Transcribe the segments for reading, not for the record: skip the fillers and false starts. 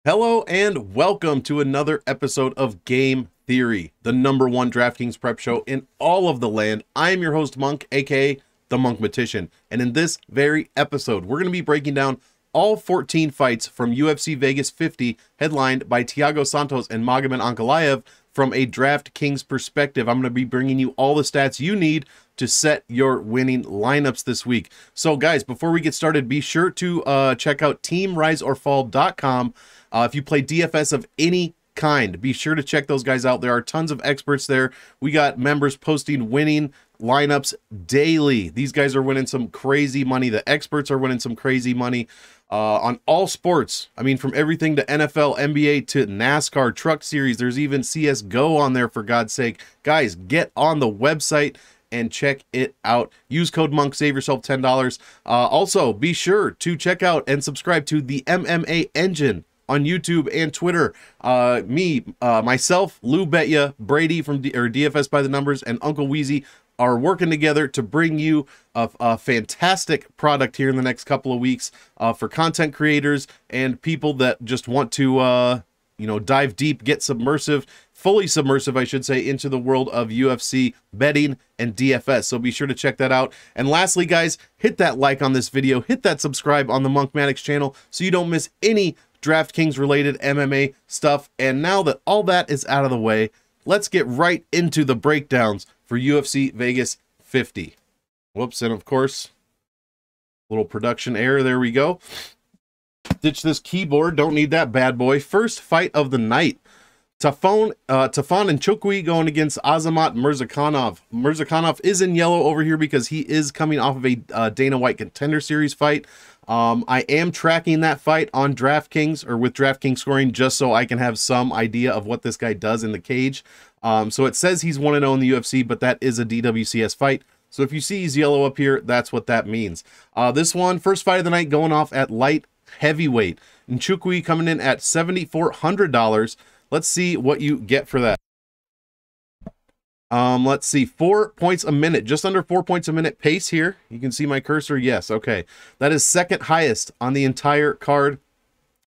Hello and welcome to another episode of Game Theory, the #1 DraftKings prep show in all of the land. I'm your host Monk, aka the Monkmatician, and in this very episode, we're going to be breaking down all 14 fights from UFC Vegas 50, headlined by Thiago Santos and Magomed Ankalaev from a DraftKings perspective. I'm going to be bringing you all the stats you need to set your winning lineups this week. So guys, before we get started, be sure to check out teamriseorfall.com. If you play DFS of any kind, be sure to check those guys out. There are tons of experts there. We got members posting winning lineups daily. These guys are winning some crazy money. The experts are winning some crazy money on all sports. I mean, from everything to NFL, NBA to NASCAR, Truck Series. There's even CSGO on there, for God's sake. Guys, get on the website and check it out. Use code MONK, save yourself $10. Also, be sure to check out and subscribe to the MMA Engine on YouTube and Twitter. Myself, Lou Betya, Brady from DFS by the Numbers, and Uncle Wheezy are working together to bring you a fantastic product here in the next couple of weeks for content creators and people that just want to dive deep, get fully submersive, I should say, into the world of UFC betting and DFS. So be sure to check that out. And lastly, guys, hit that like on this video, hit that subscribe on the Monkmatics channel so you don't miss any DraftKings related MMA stuff. And now that all that is out of the way, let's get right into the breakdowns for UFC Vegas 50. Whoops, and of course, little production error. There we go. Ditch this keyboard. Don't need that bad boy. First fight of the night. Tafon Nchuckwi going against Azamat Murzakanov. Murzakanov is in yellow over here because he is coming off of a Dana White Contender Series fight. I am tracking that fight on DraftKings or with DraftKings scoring just so I can have some idea of what this guy does in the cage. So it says he's 1-0 in the UFC, but that is a DWCS fight. So if you see he's yellow up here, that's what that means. This one, first fight of the night, going off at light heavyweight. Nchuckwi coming in at $7,400. Let's see what you get for that. Let's see, 4 points a minute, just under 4 points a minute pace here. You can see my cursor. Yes, okay. That is second highest on the entire card.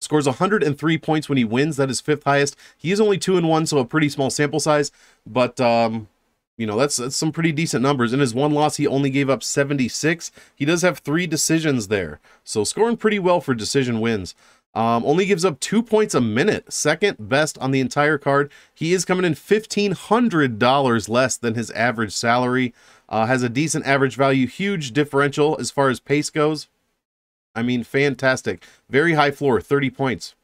Scores 103 points when he wins. That is fifth highest. He is only 2-1, so a pretty small sample size, but that's some pretty decent numbers. In his one loss, he only gave up 76. He does have 3 decisions there, so scoring pretty well for decision wins. Only gives up 2 points a minute, second best on the entire card. He is coming in $1,500 less than his average salary. Has a decent average value, huge differential as far as pace goes. I mean, fantastic. Very high floor, 30 points.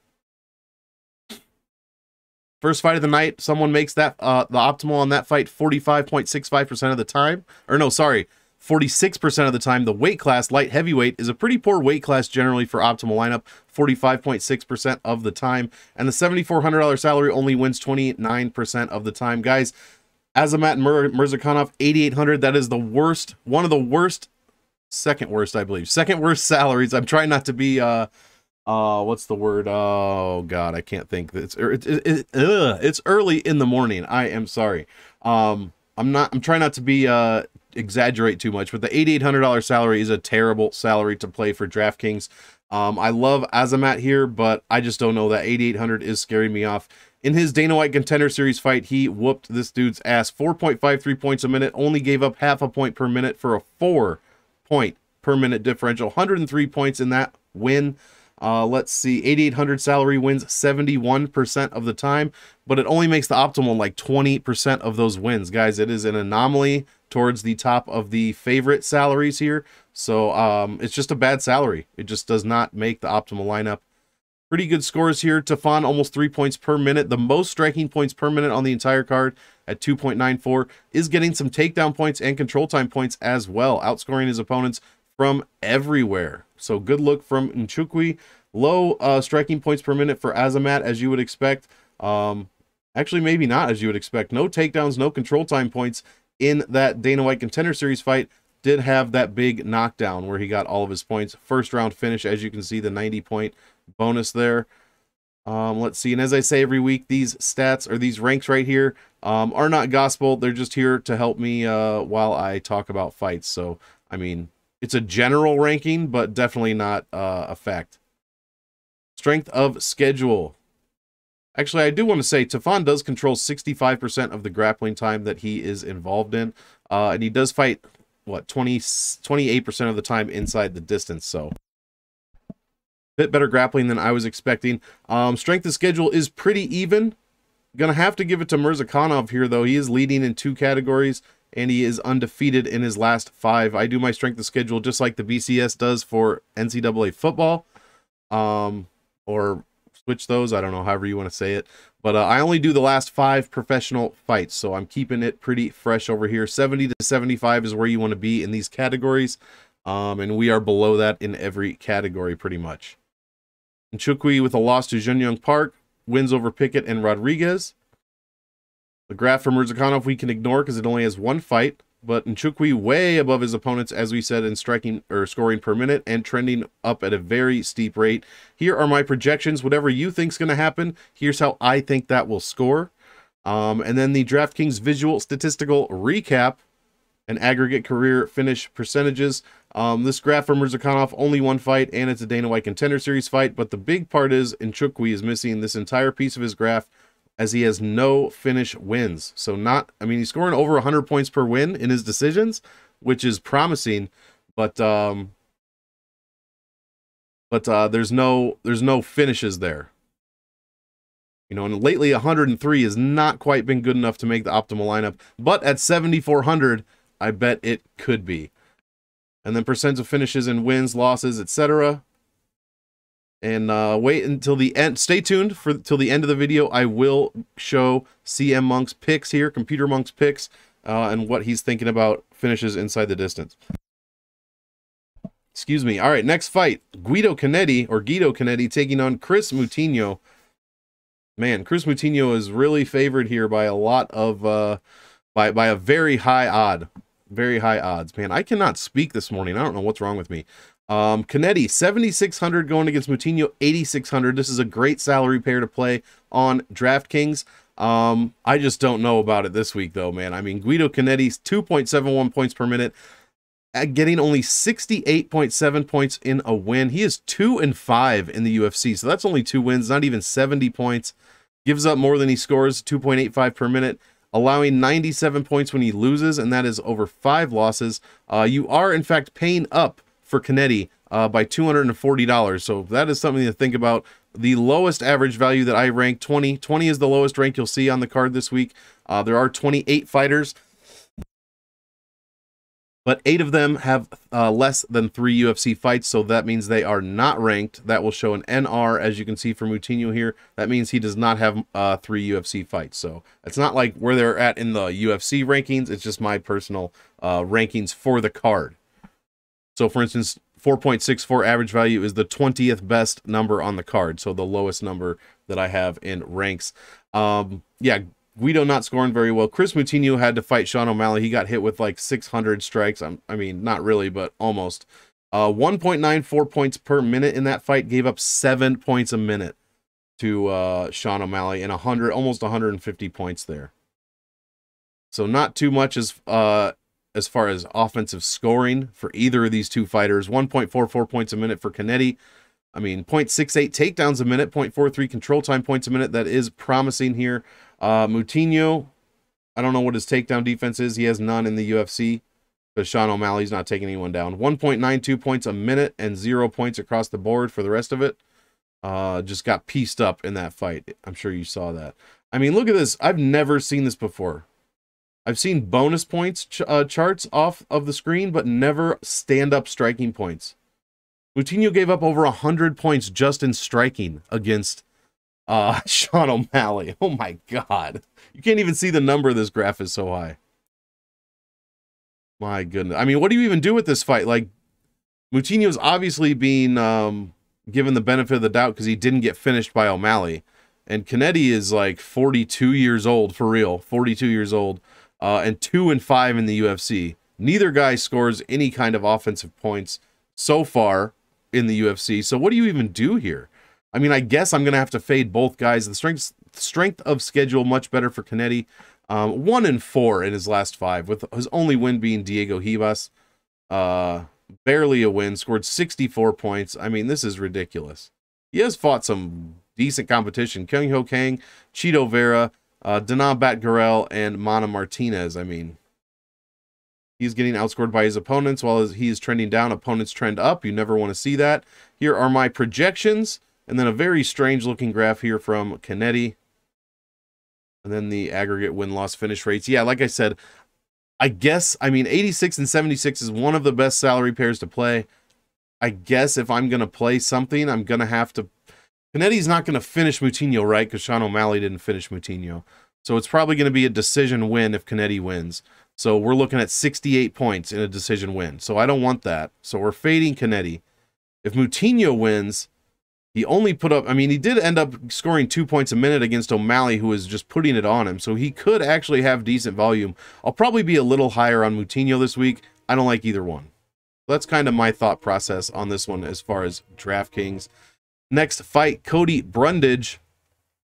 First fight of the night, someone makes that the optimal on that fight 45.65% of the time. Or no, sorry, 46% of the time. The weight class, light heavyweight, is a pretty poor weight class generally for optimal lineup, 45.6% of the time. And the $7,400 salary only wins 29% of the time. Guys, Azamat Murzakanov, $8,800. That is the worst, one of the worst, second worst, I believe. Second worst salaries. I'm trying not to be, what's the word? Oh, God, I can't think. It's early in the morning. I am sorry. I'm trying not to be, exaggerate too much, but the $8,800 salary is a terrible salary to play for DraftKings. I love Azamat here, but I just don't know. That $8,800 is scaring me off. In his Dana White Contender Series fight, he whooped this dude's ass. 4.53 points a minute, only gave up half a point per minute for a 4 point per minute differential. 103 points in that win. Let's see, 8,800 salary wins 71% of the time, but it only makes the optimal like 20% of those wins. Guys, it is an anomaly towards the top of the favorite salaries here. So it's just a bad salary. It just does not make the optimal lineup. Pretty good scores here. Tafon, almost 3 points per minute. The most striking points per minute on the entire card at 2.94. Is getting some takedown points and control time points as well, outscoring his opponents from everywhere. So good look from Nchuckwi. Low striking points per minute for Azamat, as you would expect. Actually, maybe not as you would expect. No takedowns, no control time points in that Dana White Contender Series fight. Did have that big knockdown where he got all of his points. First round finish, as you can see, the 90-point bonus there. Let's see. And as I say every week, these stats or these ranks right here are not gospel. They're just here to help me while I talk about fights. So, I mean, it's a general ranking, but definitely not a fact. Strength of schedule. Actually, I do want to say Tafon does control 65% of the grappling time that he is involved in. And he does fight, what, 28% of the time inside the distance. So, bit better grappling than I was expecting. Strength of schedule is pretty even. Gonna have to give it to Murzakanov here, though. He is leading in 2 categories, and he is undefeated in his last 5. I do my strength of schedule just like the BCS does for NCAA football. Or switch those, I don't know, however you want to say it. But I only do the last 5 professional fights, so I'm keeping it pretty fresh over here. 70 to 75 is where you want to be in these categories. And we are below that in every category pretty much. Nchuckwi with a loss to Junyoung Park, wins over Pickett and Rodriguez. The graph for Murzakanov we can ignore because it only has 1 fight, but Nchuckwi way above his opponents, as we said, in striking or scoring per minute and trending up at a very steep rate. Here are my projections. Whatever you think's going to happen, here's how I think that will score. And then the DraftKings visual statistical recap and aggregate career finish percentages. This graph for Murzakanov, only 1 fight, and it's a Dana White Contender Series fight, but the big part is Nchuckwi is missing this entire piece of his graph as he has no finish wins. So he's scoring over 100 points per win in his decisions, which is promising, but there's no finishes there. You know, and lately 103 has not quite been good enough to make the optimal lineup, but at 7,400, I bet it could be. And then percents of finishes and wins, losses, etc. And wait until the end. Stay tuned till the end of the video. I will show CM Monk's picks here, Computer Monk's picks, and what he's thinking about finishes inside the distance. Excuse me. All right, next fight. Guido Cannetti taking on Chris Moutinho. Man, Chris Moutinho is really favored here by a lot of, by a very high odd. Very high odds. Man, I cannot speak this morning. I don't know what's wrong with me. Cannetti, 7,600 going against Moutinho, 8,600. This is a great salary pair to play on DraftKings. I just don't know about it this week, though, man. I mean, Guido Cannetti's 2.71 points per minute, getting only 68.7 points in a win. He is 2-5 in the UFC, so that's only 2 wins, not even 70 points. Gives up more than he scores, 2.85 per minute, allowing 97 points when he loses, and that is over 5 losses. You are, in fact, paying up for Cannetti by $240. So that is something to think about. The lowest average value that I rank, 20. 20 is the lowest rank you'll see on the card this week. There are 28 fighters, but 8 of them have less than 3 UFC fights, so that means they are not ranked. That will show an NR, as you can see for Moutinho here. That means he does not have 3 UFC fights. So it's not like where they're at in the UFC rankings. It's just my personal rankings for the card. So, for instance, 4.64 average value is the 20th best number on the card, so the lowest number that I have in ranks. Yeah, Guido not scoring very well. Chris Moutinho had to fight Sean O'Malley. He got hit with like 600 strikes. I mean, not really, but almost. 1.94 points per minute in that fight. Gave up 7 points a minute to Sean O'Malley and almost 150 points there. So not too much as far as offensive scoring for either of these 2 fighters. 1.44 points a minute for Cannetti. I mean, 0.68 takedowns a minute, 0.43 control time points a minute. That is promising here. Moutinho, I don't know what his takedown defense is. He has none in the UFC, but Sean O'Malley's not taking anyone down. 1.92 points a minute and 0 points across the board for the rest of it. Just got pieced up in that fight. I'm sure you saw that. I mean, look at this. I've never seen this before. I've seen bonus points charts off of the screen, but never stand-up striking points. Moutinho gave up over 100 points just in striking against Sean O'Malley. Oh my God. You can't even see the number. This graph is so high. My goodness. I mean, what do you even do with this fight? Like, Moutinho's obviously being given the benefit of the doubt because he didn't get finished by O'Malley. And Cannetti is like 42 years old, for real. 42 years old. And 2-5 in the UFC. Neither guy scores any kind of offensive points so far in the UFC. So what do you even do here? I mean, I guess I'm going to have to fade both guys. The strength of schedule much better for Cannetti. 1-4 in his last 5, with his only win being Diego Ribas. Barely a win, scored 64 points. I mean, this is ridiculous. He has fought some decent competition. Kyung Ho Kang, Cheeto Vera, Dana Batgarel, and Mana Martinez. I mean, he's getting outscored by his opponents while he is trending down. Opponents trend up. You never want to see that. Here are my projections. And then a very strange looking graph here from Cannetti. And then the aggregate win-loss finish rates. Yeah, like I said, I guess, I mean, 86 and 76 is one of the best salary pairs to play. I guess if I'm going to play something, I'm going to have to... Cannetti's not going to finish Moutinho, right? Because Sean O'Malley didn't finish Moutinho. So it's probably going to be a decision win if Cannetti wins. So we're looking at 68 points in a decision win. So I don't want that. So we're fading Cannetti. If Moutinho wins, he only put up... I mean, he did end up scoring 2 points a minute against O'Malley, who was just putting it on him. So he could actually have decent volume. I'll probably be a little higher on Moutinho this week. I don't like either one. That's kind of my thought process on this one as far as DraftKings. Next fight, Cody Brundage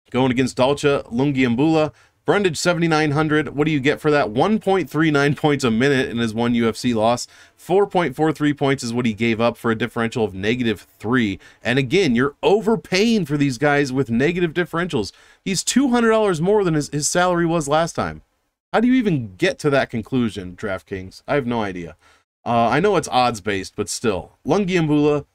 going against Dolce Lungiambula. Brundage 7,900. What do you get for that? 1.39 points a minute in his one UFC loss. 4.43 points is what he gave up for a differential of -3. And again, you're overpaying for these guys with negative differentials. He's $200 more than his salary was last time. How do you even get to that conclusion, DraftKings? I have no idea. I know it's odds based, but still. Lungiambula,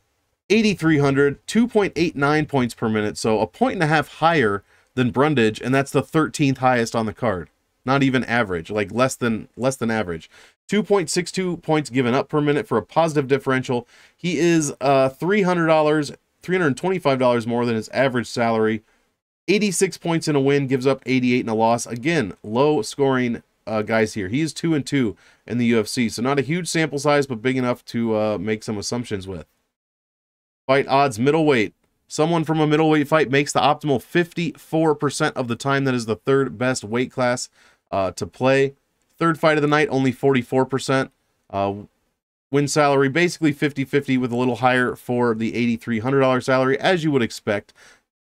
8,300, 2.89 points per minute, so a 1.5 higher than Brundage, and that's the 13th highest on the card. Not even average, like less than average. 2.62 points given up per minute for a positive differential. He is $300, $325 more than his average salary. 86 points in a win, gives up 88 in a loss. Again, low scoring guys here. He is 2-2 in the UFC, so not a huge sample size, but big enough to make some assumptions with. Fight odds, middleweight. Someone from a middleweight fight makes the optimal 54% of the time. That is the third best weight class to play. Third fight of the night, only 44%. Win salary, basically 50-50 with a little higher for the $8,300 salary, as you would expect.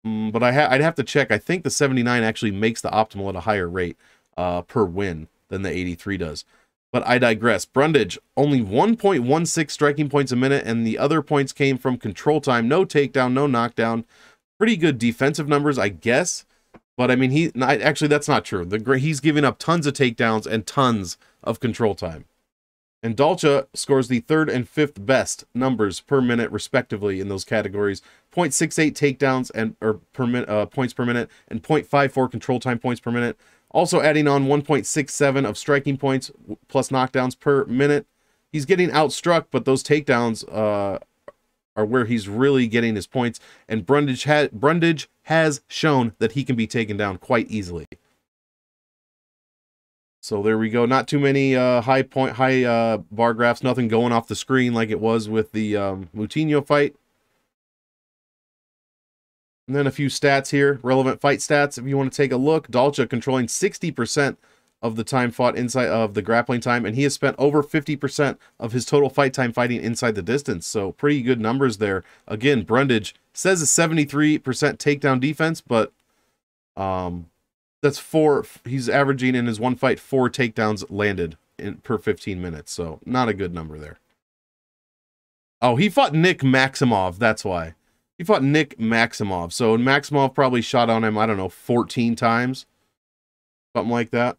But I'd have to check. I think the 79 actually makes the optimal at a higher rate per win than the 83 does. But I digress. Brundage, only 1.16 striking points a minute, and the other points came from control time. No takedown, no knockdown. Pretty good defensive numbers, I guess. But, I mean, actually, that's not true. He's giving up tons of takedowns and tons of control time. And Dolce scores the third and fifth best numbers per minute, respectively, in those categories. 0.68 takedowns points per minute, and 0.54 control time points per minute. Also adding on 1.67 of striking points plus knockdowns per minute. He's getting outstruck, but those takedowns are where he's really getting his points. And Brundage has shown that he can be taken down quite easily. So there we go. Not too many high bar graphs. Nothing going off the screen like it was with the Moutinho fight. And then a few stats here, relevant fight stats. If you want to take a look, Dolce controlling 60% of the time fought inside of the grappling time, and he has spent over 50% of his total fight time fighting inside the distance. So pretty good numbers there. Again, Brundage says a 73% takedown defense, but that's he's averaging in his one fight 4 takedowns landed per 15 minutes. So not a good number there. Oh, he fought Nick Maximov. That's why. He fought Nick Maximov. So Maximov probably shot on him, I don't know, 14 times. Something like that.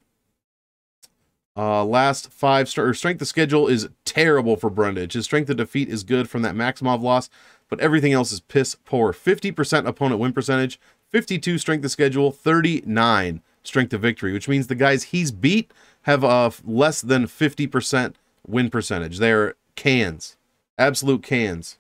Last 5 strength of schedule is terrible for Brundage. His strength of defeat is good from that Maximov loss, but everything else is piss poor. 50% opponent win percentage, 52 strength of schedule, 39 strength of victory, which means the guys he's beat have less than 50% win percentage. They're cans. Absolute cans.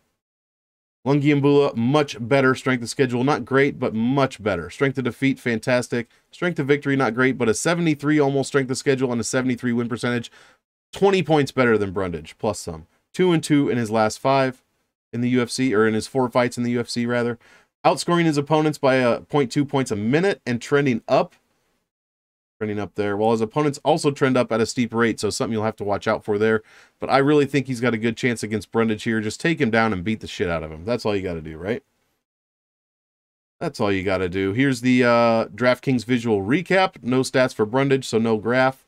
Lungiambula, much better strength of schedule. Not great, but much better. Strength of defeat, fantastic. Strength of victory, not great, but a 73 almost strength of schedule and a 73 win percentage. 20 points better than Brundage, plus some. 2-2 in his last 5 in the UFC, or in his 4 fights in the UFC, rather. Outscoring his opponents by 0.2 points a minute and trending up. Trending up there, while his opponents also trend up at a steep rate, so something you'll have to watch out for there. But I really think he's got a good chance against Brundage here. Just take him down and beat the shit out of him. That's all you got to do, right? That's all you got to do. Here's the DraftKings visual recap. No stats for Brundage, so no graph.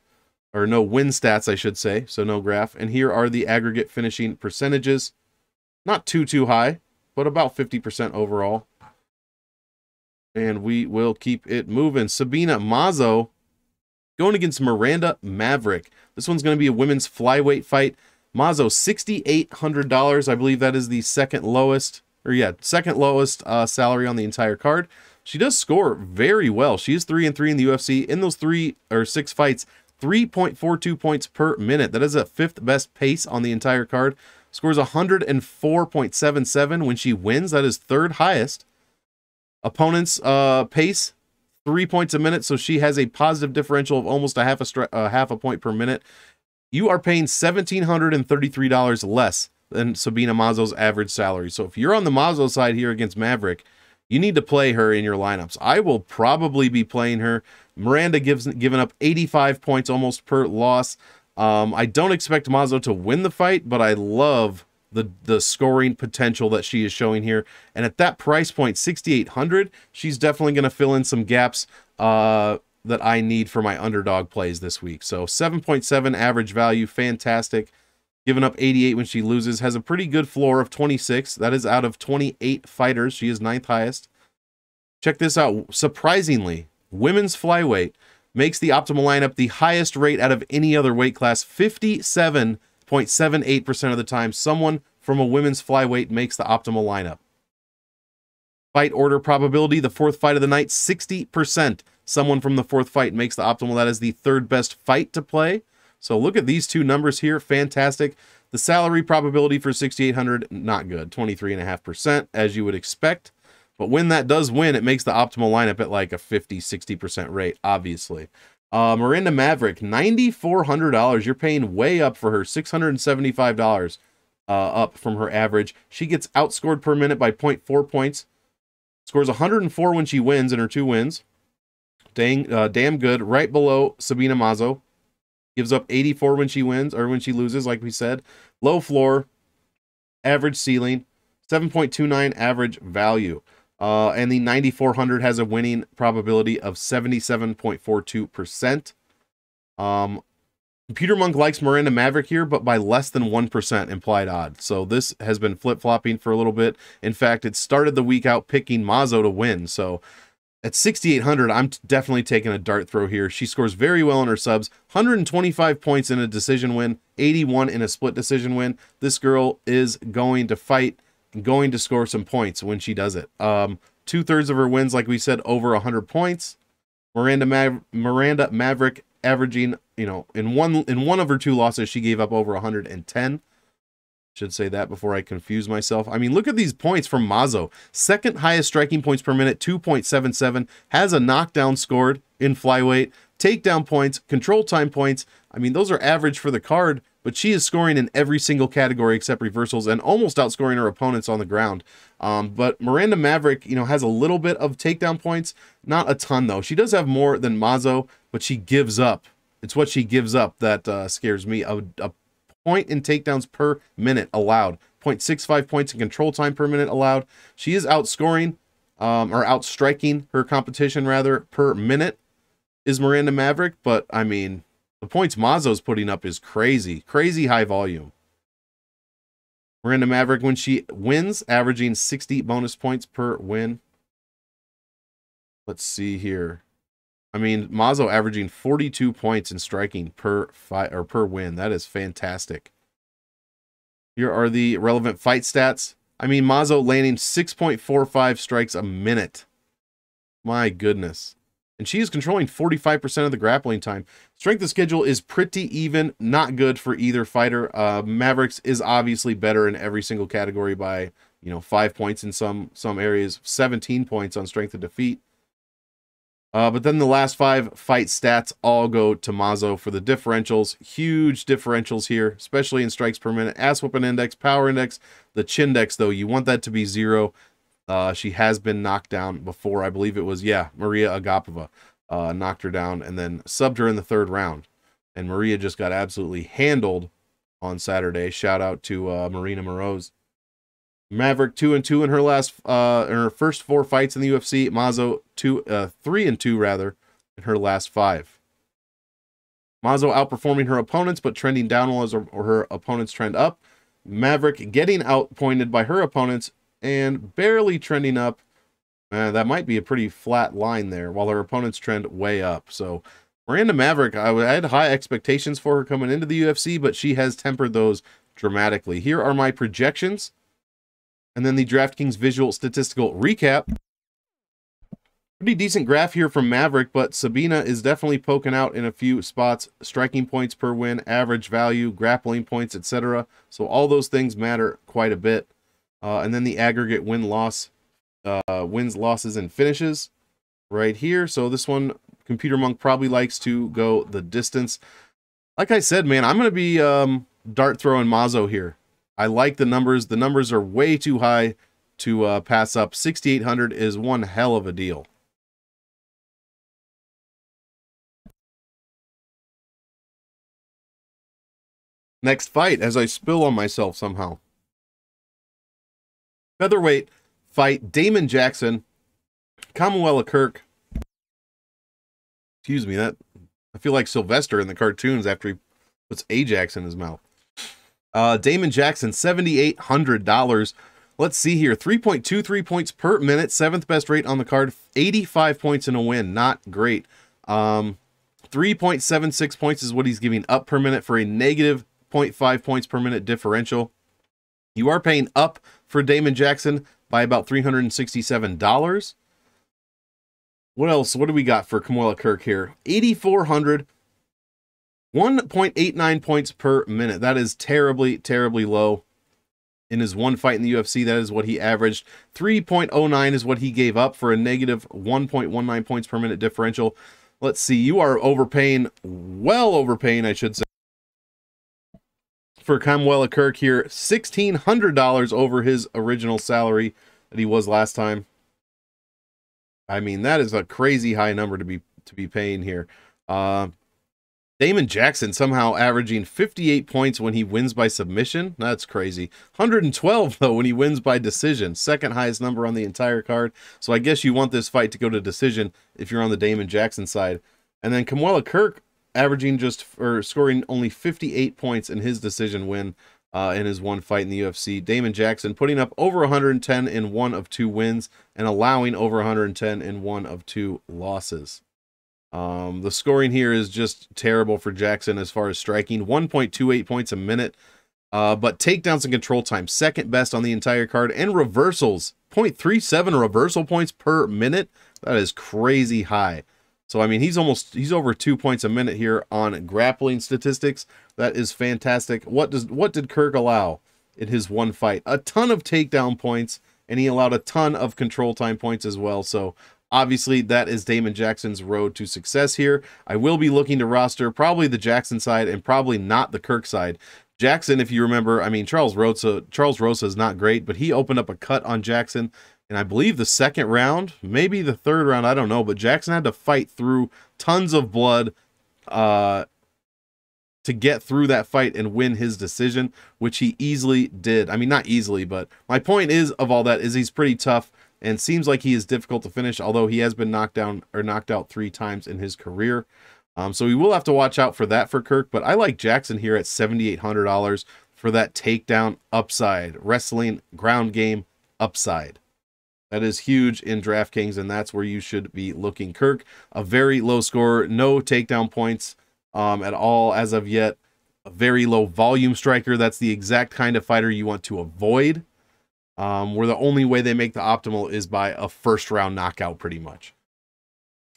Or no win stats, I should say, so no graph. And here are the aggregate finishing percentages. Not too high, but about 50% overall. And we will keep it moving. Sabina Mazo going against Miranda Maverick. This one's going to be a women's flyweight fight. Mazo, $6,800. I believe that is the second lowest salary on the entire card. She does score very well. She is 3-3 in the UFC. In those 6 fights, 3.42 points per minute. That is a 5th best pace on the entire card. Scores 104.77 when she wins. That is 3rd highest. Opponent's pace, 3 points a minute. So she has a positive differential of almost a half a point per minute. You are paying $1,733 less than Sabina Mazo's average salary. So if you're on the Mazo side here against Maverick, you need to play her in your lineups. I will probably be playing her. Miranda giving up 85 points almost per loss. I don't expect Mazo to win the fight, but I love the scoring potential that she is showing here. And at that price point, $6,800, she's definitely going to fill in some gaps that I need for my underdog plays this week. So 7.7 average value, fantastic. Giving up 88 when she loses, has a pretty good floor of 26. That is out of 28 fighters. She is 9th highest. Check this out. Surprisingly, women's flyweight makes the optimal lineup the highest rate out of any other weight class. 57.78% of the time, someone from a women's flyweight makes the optimal lineup. Fight order probability, the 4th fight of the night, 60%. Someone from the 4th fight makes the optimal. That is the 3rd best fight to play. So look at these two numbers here. Fantastic. The salary probability for 6,800, not good. 23.5%, as you would expect. But when that does win, it makes the optimal lineup at like a 50-60% rate, obviously. Miranda Maverick, $9,400. You're paying way up for her. $675 up from her average. She gets outscored per minute by 0.4 points. Scores 104 when she wins in her 2 wins. Damn good. Right below Sabina Mazo. Gives up 84 when she wins, or when she loses, like we said. Low floor, average ceiling, 7.29 average value. And the 9,400 has a winning probability of 77.42%. Computer Monk likes Miranda Maverick here, but by less than 1% implied odd. So this has been flip-flopping for a little bit. In fact, it started the week out picking Mazo to win. So at 6,800, I'm definitely taking a dart throw here. She scores very well in her subs. 125 points in a decision win, 81 in a split decision win. This girl is going to fight and going to score some points when she does it. 2/3 of her wins, like we said, over 100 points. Miranda Maverick averaging, in one of her 2 losses, she gave up over 110. Should say that before I confuse myself. I mean, look at these points from Mazo. 2nd highest striking points per minute, 2.77. Has a knockdown scored in flyweight. Takedown points, control time points. I mean, those are average for the card, but she is scoring in every single category except reversals and almost outscoring her opponents on the ground. But Miranda Maverick, has a little bit of takedown points. Not a ton, though. She does have more than Mazo, but she gives up. It's what she gives up that scares me. A point in takedowns per minute allowed. 0.65 points in control time per minute allowed. She is outscoring, or outstriking her competition, rather, per minute is Miranda Maverick. But, I mean, the points Mazo's putting up is crazy. Crazy high volume. Miranda Maverick, when she wins, averaging 60 bonus points per win. Let's see here. I mean, Mazo averaging 42 points in striking per fight or per win. That is fantastic. Here are the relevant fight stats. I mean, Mazo landing 6.45 strikes a minute. My goodness. And she is controlling 45% of the grappling time. Strength of schedule is pretty even. Not good for either fighter. Mavericks is obviously better in every single category by, 5 points in some areas. 17 points on strength of defeat. But then the last 5 fight stats all go to Mazo for the differentials. Huge differentials here, especially in strikes per minute. Ass whooping index, power index. The chindex, though, you want that to be 0. She has been knocked down before. I believe it was, Maria Agapova knocked her down and then subbed her in the 3rd round. And Maria just got absolutely handled on Saturday. Shout out to Marina Moraes. Maverick 2-2 in her first 4 fights in the UFC. Mazo 3-2 rather in her last 5. Mazo outperforming her opponents but trending down while her opponents trend up. Maverick getting outpointed by her opponents and barely trending up That might be a pretty flat line there, while her opponents trend way up. So Miranda Maverick, I had high expectations for her coming into the UFC, but she has tempered those dramatically. Here are my projections, and then the DraftKings visual statistical recap. Pretty decent graph here from Maverick, but Sabina is definitely poking out in a few spots. Striking points per win, average value, grappling points, etc. So all those things matter quite a bit. And then the aggregate wins, losses, and finishes right here. So this one, Computer Monk probably likes to go the distance. Like I said, man, I'm going to be dart throwing Mazo here. I like the numbers. The numbers are way too high to pass up. 6,800 is one hell of a deal. Next fight, as I spill on myself somehow. Featherweight fight, Damon Jackson, Kamuela Kirk. Excuse me, that I feel like Sylvester in the cartoons after he puts Ajax in his mouth. Damon Jackson, $7,800. Let's see here, 3.23 points per minute, 7th best rate on the card, 85 points in a win, not great. 3.76 points is what he's giving up per minute for a negative 0.5 points per minute differential. You are paying up for Damon Jackson by about $367. What else? What do we got for Kamuela Kirk here? 8,400, 1.89 points per minute. That is terribly, terribly low. In his one fight in the UFC, that is what he averaged. 3.09 is what he gave up for a negative 1.19 points per minute differential. Let's see. You are overpaying, well overpaying, I should say, for Kamuela Kirk here. $1,600 over his original salary that he was last time. I mean, that is a crazy high number to be paying here. Damon Jackson somehow averaging 58 points when he wins by submission. That's crazy. 112 though when he wins by decision. Second highest number on the entire card. So I guess you want this fight to go to decision if you're on the Damon Jackson side. And then Kamuela Kirk averaging scoring only 58 points in his decision win in his one fight in the UFC. Damon Jackson putting up over 110 in one of 2 wins and allowing over 110 in one of 2 losses. The scoring here is just terrible for Jackson as far as striking. 1.28 points a minute, but takedowns and control time, second best on the entire card, and reversals, 0.37 reversal points per minute. That is crazy high. So, I mean, he's over 2 points a minute here on grappling statistics. That is fantastic. What did Kirk allow in his one fight? A ton of takedown points, and he allowed a ton of control time points as well. So, obviously, that is Damon Jackson's road to success here. I will be looking to roster probably the Jackson side and probably not the Kirk side. Jackson, if you remember, I mean, Charles Rosa is not great, but he opened up a cut on Jackson. And I believe the second round, maybe the third round, I don't know. But Jackson had to fight through tons of blood to get through that fight and win his decision, which he easily did. I mean, not easily, but my point is of all that is he's pretty tough and seems like he is difficult to finish, although he has been knocked out 3 times in his career. So we will have to watch out for that for Kirk. But I like Jackson here at $7,800 for that takedown upside, wrestling, ground game upside. That is huge in DraftKings, and that's where you should be looking. Kirk, a very low score, no takedown points at all as of yet. A very low volume striker. That's the exact kind of fighter you want to avoid. Where the only way they make the optimal is by a first-round knockout, pretty much.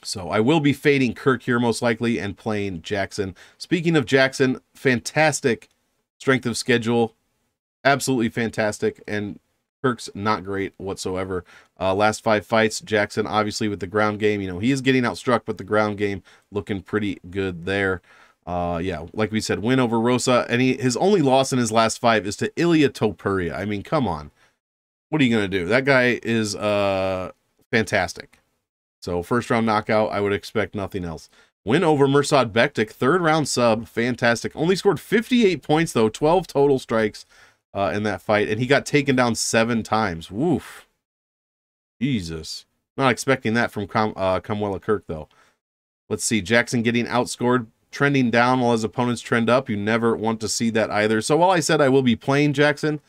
So I will be fading Kirk here most likely and playing Jackson. Speaking of Jackson, fantastic strength of schedule. Absolutely fantastic, and Kirk's not great whatsoever. Last 5 fights, Jackson obviously with the ground game, you know, he is getting outstruck, but the ground game looking pretty good there. Yeah, like we said, win over Rosa, and his only loss in his last 5 is to Ilia Topuria. I mean, come on. What are you going to do? That guy is fantastic. So first round knockout, I would expect nothing else. Win over Mirsad Bektic, 3rd round sub, fantastic. Only scored 58 points though, 12 total strikes in that fight, and he got taken down 7 times. Woof. Jesus. Not expecting that from Kamuela Kirk, though. Let's see. Jackson getting outscored, trending down while his opponents trend up. You never want to see that either. So while I said I will be playing Jackson,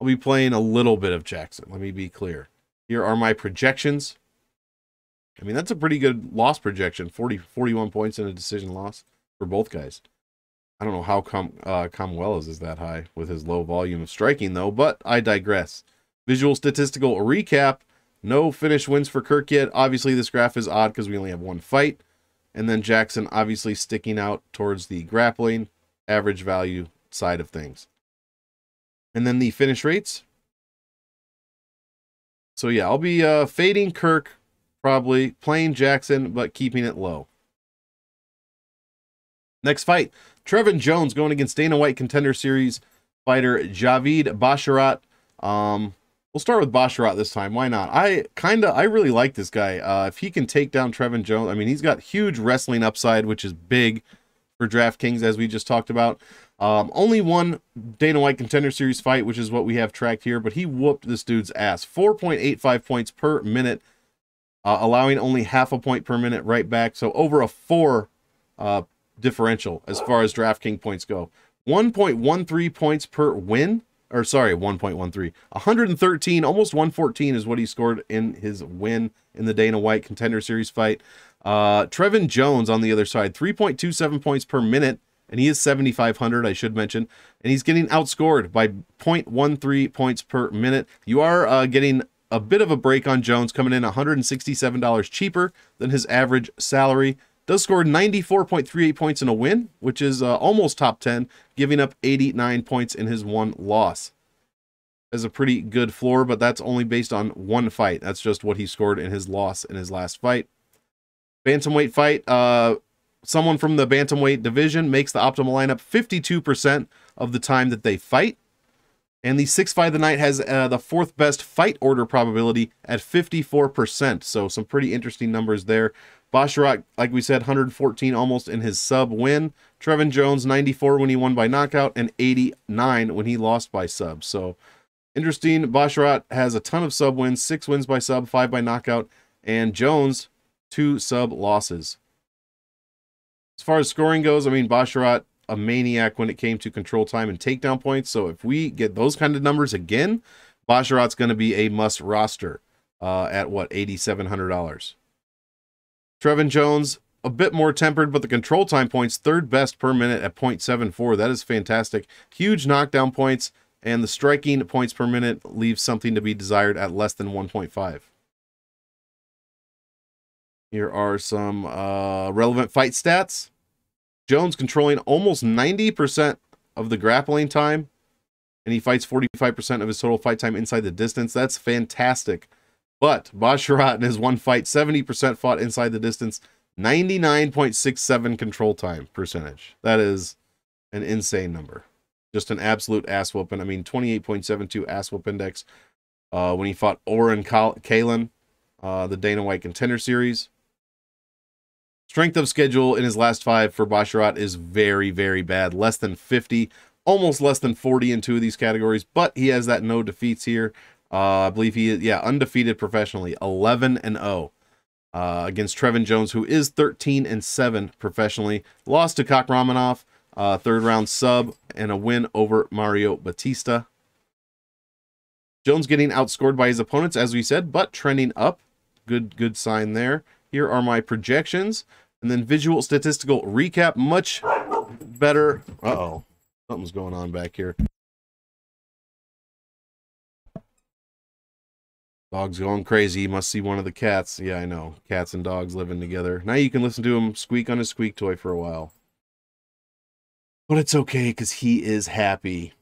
I'll be playing a little bit of Jackson. Let me be clear. Here are my projections. I mean, that's a pretty good loss projection. 41 points in a decision loss for both guys. I don't know how Comwells is that high with his low volume of striking, though, but I digress. Visual statistical recap. No finish wins for Kirk yet. Obviously, this graph is odd because we only have one fight. And then Jackson obviously sticking out towards the grappling, average value side of things. And then the finish rates. So yeah, I'll be fading Kirk, probably playing Jackson, but keeping it low. Next fight, Trevin Jones going against Dana White Contender Series fighter Javid Basharat. We'll start with Basharat this time. Why not? I really like this guy. If he can take down Trevin Jones, I mean, he's got huge wrestling upside, which is big for DraftKings, as we just talked about. Only one Dana White Contender Series fight, which is what we have tracked here, but he whooped this dude's ass. 4.85 points per minute, allowing only half a point per minute right back. So over a 4 differential as far as DraftKings points go. 1.13 points per win. Or sorry, 1.13. 113, almost 114 is what he scored in his win in the Dana White Contender Series fight. Trevin Jones on the other side, 3.27 points per minute, and he is 7,500, I should mention. And he's getting outscored by 0.13 points per minute. You are getting a bit of a break on Jones, coming in $167 cheaper than his average salary. Does score 94.38 points in a win, which is almost top 10, giving up 89 points in his one loss. That's a pretty good floor, but that's only based on one fight. That's just what he scored in his loss in his last fight. Bantamweight fight. Someone from the bantamweight division makes the optimal lineup 52% of the time that they fight. And the 6-5 of the night has the 4th best fight order probability at 54%. So some pretty interesting numbers there. Basharat, like we said, 114 almost in his sub win. Trevin Jones, 94 when he won by knockout, and 89 when he lost by sub. So interesting. Basharat has a ton of sub wins, 6 wins by sub, 5 by knockout, and Jones, 2 sub losses. As far as scoring goes, I mean, Basharat, a maniac when it came to control time and takedown points. So if we get those kind of numbers again, Basharat's going to be a must roster at what, $8,700. Trevin Jones, a bit more tempered, but the control time points, 3rd best per minute at 0.74. That is fantastic. Huge knockdown points, and the striking points per minute leaves something to be desired at less than 1.5. Here are some relevant fight stats. Jones controlling almost 90% of the grappling time, and he fights 45% of his total fight time inside the distance. That's fantastic. But Basharat in his one fight, 70% fought inside the distance, 99.67 control time percentage. That is an insane number. Just an absolute ass whooping. I mean, 28.72 ass whoop index when he fought Oren Kalin, the Dana White Contender Series. Strength of schedule in his last 5 for Basharat is very, very bad. Less than 50, almost less than 40 in 2 of these categories, but he has that no defeats here. I believe he is, undefeated professionally, 11-0 against Trevin Jones, who is 13-7 professionally. Lost to Ramanov, 3rd round sub, and a win over Mario Batista. Jones getting outscored by his opponents, as we said, but trending up. Good sign there. Here are my projections, and then visual statistical recap. Much better. Uh-oh, something's going on back here. Dog's going crazy. You must see one of the cats. Yeah, I know. Cats and dogs living together. Now you can listen to him squeak on his squeak toy for a while. But it's okay, because he is happy.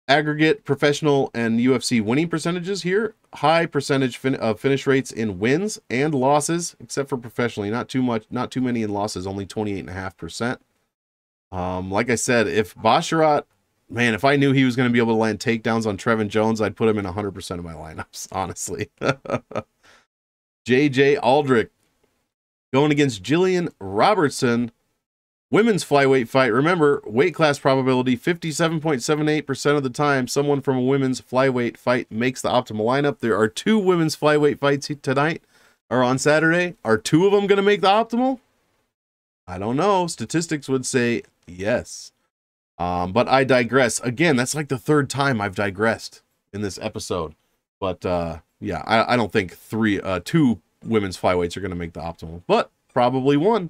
Aggregate professional and UFC winning percentages here. High percentage finish rates in wins and losses, except for professionally. Not too much, not too many in losses, only 28.5%. Like I said, if Basharat, man, if I knew he was going to be able to land takedowns on Trevin Jones, I'd put him in 100% of my lineups, honestly. JJ Aldrich going against Jillian Robertson. Women's flyweight fight. Remember, weight class probability, 57.78% of the time, someone from a women's flyweight fight makes the optimal lineup. There are 2 women's flyweight fights tonight, or on Saturday. Are 2 of them going to make the optimal? I don't know. Statistics would say yes. But I digress. Again, that's like the 3rd time I've digressed in this episode. But, yeah, I don't think two women's flyweights are going to make the optimal, but probably one.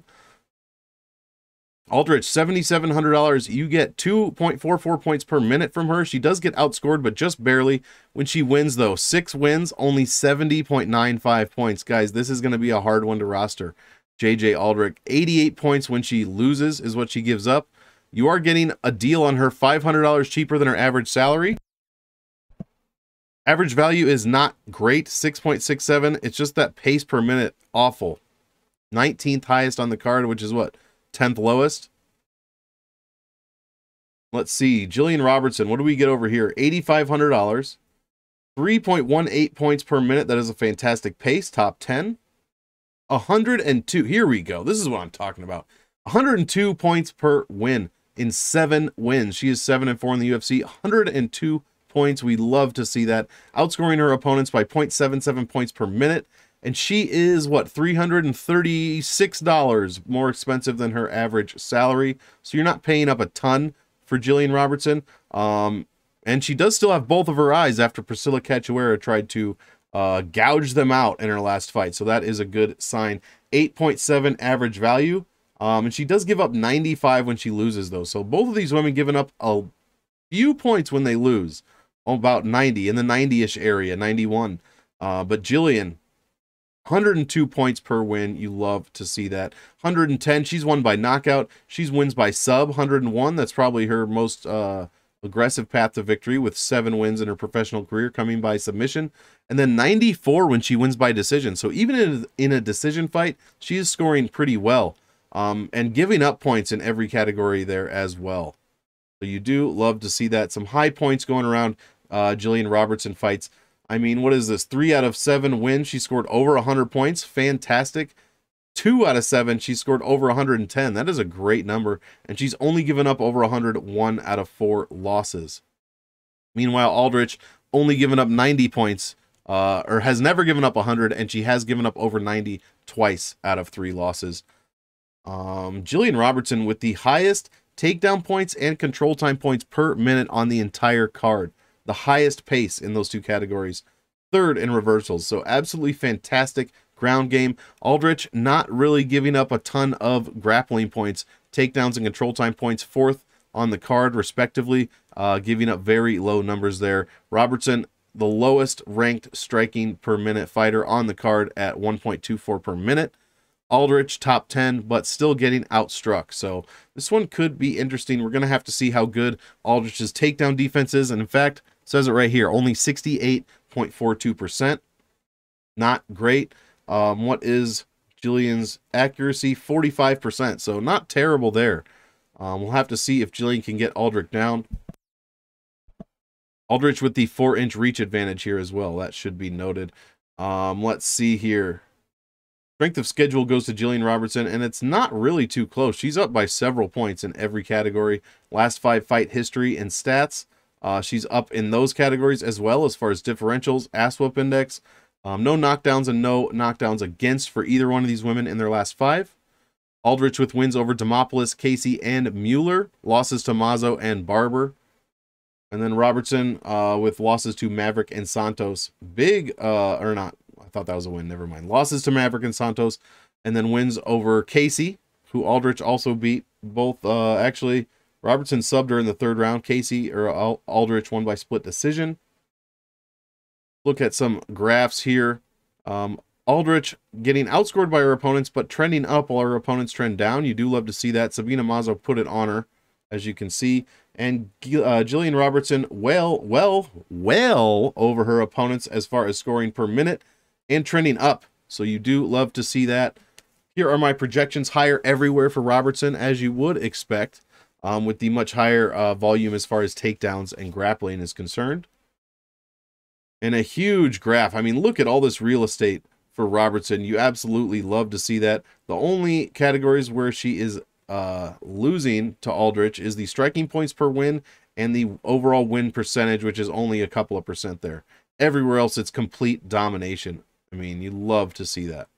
Aldrich, $7,700. You get 2.44 points per minute from her. She does get outscored, but just barely. When she wins, though, 6 wins, only 70.95 points. Guys, this is going to be a hard one to roster. JJ Aldrich, 88 points when she loses is what she gives up. You are getting a deal on her, $500 cheaper than her average salary. Average value is not great, 6.67. It's just that pace per minute, awful. 19th highest on the card, which is what? 10th lowest. Let's see. Jillian Robertson, what do we get over here? $8,500. 3.18 points per minute. That is a fantastic pace. Top 10. 102. Here we go. This is what I'm talking about. 102 points per win in 7 wins. She is 7-4 in the UFC. 102 points. We love to see that. Outscoring her opponents by 0.77 points per minute. And she is, what, $336 more expensive than her average salary. So you're not paying up a ton for Jillian Robertson. And she does still have both of her eyes after Priscilla Cachoeira tried to gouge them out in her last fight. So that is a good sign. 8.7 average value. And she does give up 95 when she loses, though. So both of these women giving up a few points when they lose. About 90, in the 90-ish area, 91. But Jillian, 102 points per win. You love to see that. 110, she's won by knockout. She wins by sub. 101, that's probably her most aggressive path to victory, with 7 wins in her professional career coming by submission. And then 94 when she wins by decision. So even in a decision fight, she is scoring pretty well. And giving up points in every category there as well. So you do love to see that. Some high points going around Jillian Robertson fights. I mean, what is this? 3 out of 7 wins. She scored over 100 points. Fantastic. 2 out of 7, she scored over 110. That is a great number. And she's only given up over 100 1 out of 4 losses. Meanwhile, Aldrich only given up 90 points, or has never given up 100, and she has given up over 90 twice out of 3 losses. Jillian Robertson with the highest takedown points and control time points per minute on the entire card. The highest pace in those 2 categories. 3rd in reversals. So absolutely fantastic ground game. Aldrich not really giving up a ton of grappling points, takedowns and control time points. 4th on the card respectively, giving up very low numbers there. Robertson, the lowest ranked striking per minute fighter on the card at 1.24 per minute. Aldrich top 10, but still getting outstruck. So this one could be interesting. We're going to have to see how good Aldrich's takedown defense is. And in fact, says it right here, only 68.42%. Not great. What is Jillian's accuracy? 45%. So not terrible there. We'll have to see if Jillian can get Aldrich down. Aldrich with the 4-inch reach advantage here as well. That should be noted. Let's see here. Strength of schedule goes to Jillian Robertson, and it's not really too close. She's up by several points in every category. Last 5 fight history and stats. She's up in those categories as well as far as differentials, ass whoop index. No knockdowns and no knockdowns against for either one of these women in their last 5. Aldrich with wins over Demopoulos, Casey, and Mueller. Losses to Mazo and Barber. And then Robertson with losses to Maverick and Santos. Big, or not, I thought that was a win, never mind. Losses to Maverick and Santos. And then wins over Casey, who Aldrich also beat. Both, actually, Robertson subbed her in the 3rd round. Casey, or Aldrich, won by split decision. Look at some graphs here. Aldrich getting outscored by her opponents, but trending up while her opponents trend down. You do love to see that. Sabina Mazo put it on her, as you can see. And Jillian Robertson well over her opponents as far as scoring per minute and trending up. So you do love to see that. Here are my projections, higher everywhere for Robertson, as you would expect, with the much higher volume as far as takedowns and grappling is concerned. And a huge graph. I mean, look at all this real estate for Robertson. You absolutely love to see that. The only categories where she is losing to Aldrich is the striking points per win and the overall win percentage, which is only a couple of percent there. Everywhere else, it's complete domination. I mean, you love to see that.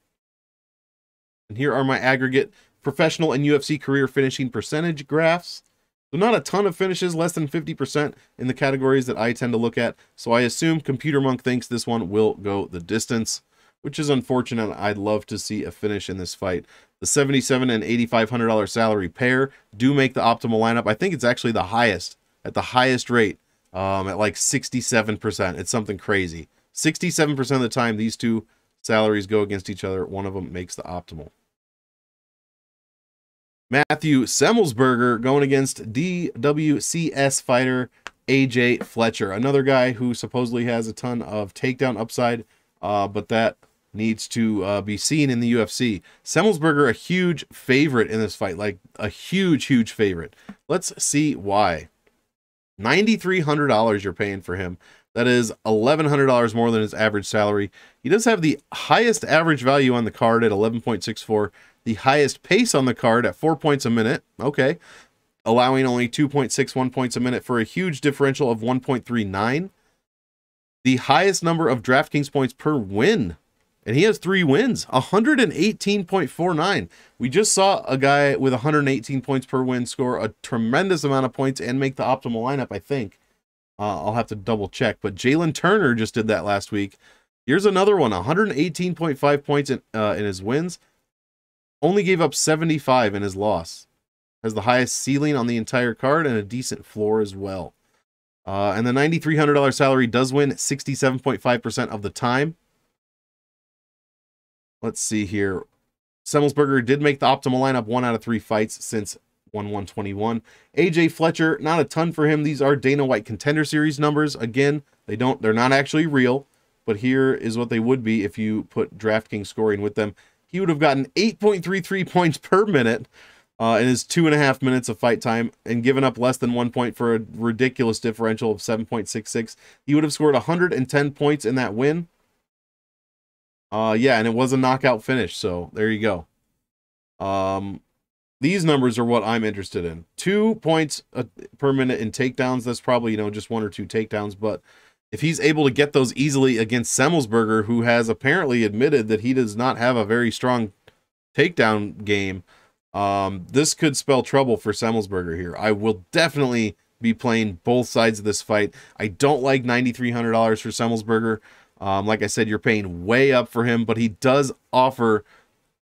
And here are my aggregate professional and UFC career finishing percentage graphs. So not a ton of finishes, less than 50% in the categories that I tend to look at. So I assume Computer Monk thinks this one will go the distance, which is unfortunate. I'd love to see a finish in this fight. The $77 and $8,500 salary pair do make the optimal lineup. I think it's actually the highest, at the highest rate, at like 67%. It's something crazy. 67% of the time, these two salaries go against each other. One of them makes the optimal. Matthew Semelsberger going against DWCS fighter AJ Fletcher. Another guy who supposedly has a ton of takedown upside, but that needs to be seen in the UFC. Semelsberger, a huge favorite in this fight, like a huge favorite. Let's see why. $9,300 you're paying for him. That is $1,100 more than his average salary. He does have the highest average value on the card at 11.64. The highest pace on the card at 4 points a minute. Okay. Allowing only 2.61 points a minute for a huge differential of 1.39. The highest number of DraftKings points per win. And he has 3 wins. 118.49. We just saw a guy with 118 points per win score a tremendous amount of points and make the optimal lineup, I think. I'll have to double check. But Jalen Turner just did that last week. Here's another one. 118.5 points in his wins. Only gave up 75 in his loss. Has the highest ceiling on the entire card and a decent floor as well. And the $9,300 salary does win 67.5% of the time. Let's see here. Semelsberger did make the optimal lineup 1 out of 3 fights since 1/1/21. AJ Fletcher, not a ton for him. These are Dana White Contender Series numbers. Again, they're not actually real, but here is what they would be if you put DraftKings scoring with them. He would have gotten 8.33 points per minute in his 2.5 minutes of fight time and given up less than 1 point for a ridiculous differential of 7.66. He would have scored 110 points in that win. Yeah, and it was a knockout finish, so there you go. These numbers are what I'm interested in. 2 points per minute in takedowns. That's probably, just 1 or 2 takedowns, but if he's able to get those easily against Semelsberger, who has apparently admitted that he does not have a very strong takedown game, this could spell trouble for Semelsberger here. I will definitely be playing both sides of this fight. I don't like $9,300 for Semelsberger. Like I said, you're paying way up for him, but he does offer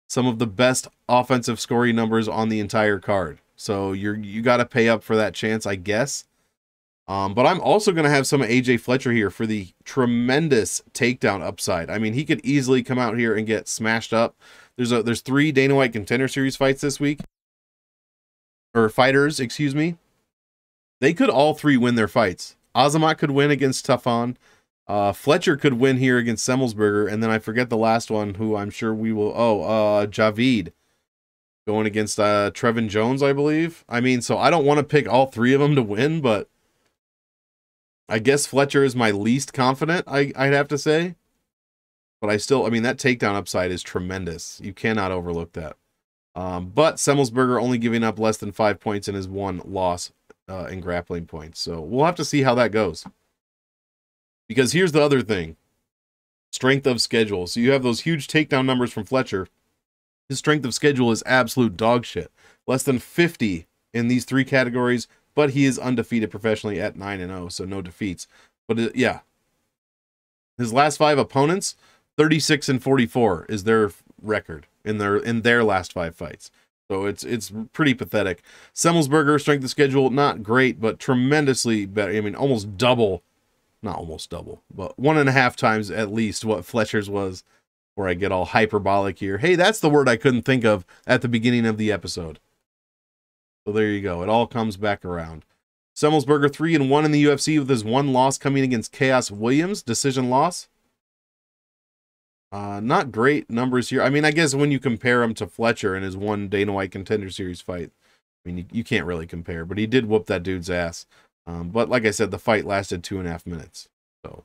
some of the best offensive scoring numbers on the entire card. So you got to pay up for that chance, I guess. But I'm also going to have some of AJ Fletcher here for the tremendous takedown upside. I mean, he could easily come out here and get smashed up. There's 3 Dana White Contender Series fights this week. Or fighters, excuse me. They could all 3 win their fights. Azamat could win against Tafon. Fletcher could win here against Semelsberger. And then I forget the last one, who I'm sure we will... Javid. Going against Trevin Jones, I believe. I mean, so I don't want to pick all 3 of them to win, but I guess Fletcher is my least confident, I'd have to say. But I mean, that takedown upside is tremendous. You cannot overlook that. But Semelsberger only giving up less than 5 points in his 1 loss in grappling points. So we'll have to see how that goes. Because here's the other thing. Strength of schedule. So you have those huge takedown numbers from Fletcher. His strength of schedule is absolute dog shit. Less than 50 in these 3 categories. But he is undefeated professionally at 9-0, so no defeats. But yeah, his last 5 opponents, 36-44 is their record in their last 5 fights. So it's pretty pathetic. Semelsberger, strength of schedule, not great, but tremendously better. I mean, almost double, not almost double, but 1.5 times at least what Fletcher's was. Where I get all hyperbolic here. Hey, that's the word I couldn't think of at the beginning of the episode. So there you go. It all comes back around. Semelsberger 3-1 in the UFC with his 1 loss coming against Chaos Williams. Decision loss. Not great numbers here. I mean, I guess when you compare him to Fletcher in his 1 Dana White Contender Series fight, I mean, you can't really compare. But he did whoop that dude's ass. But like I said, the fight lasted 2.5 minutes. So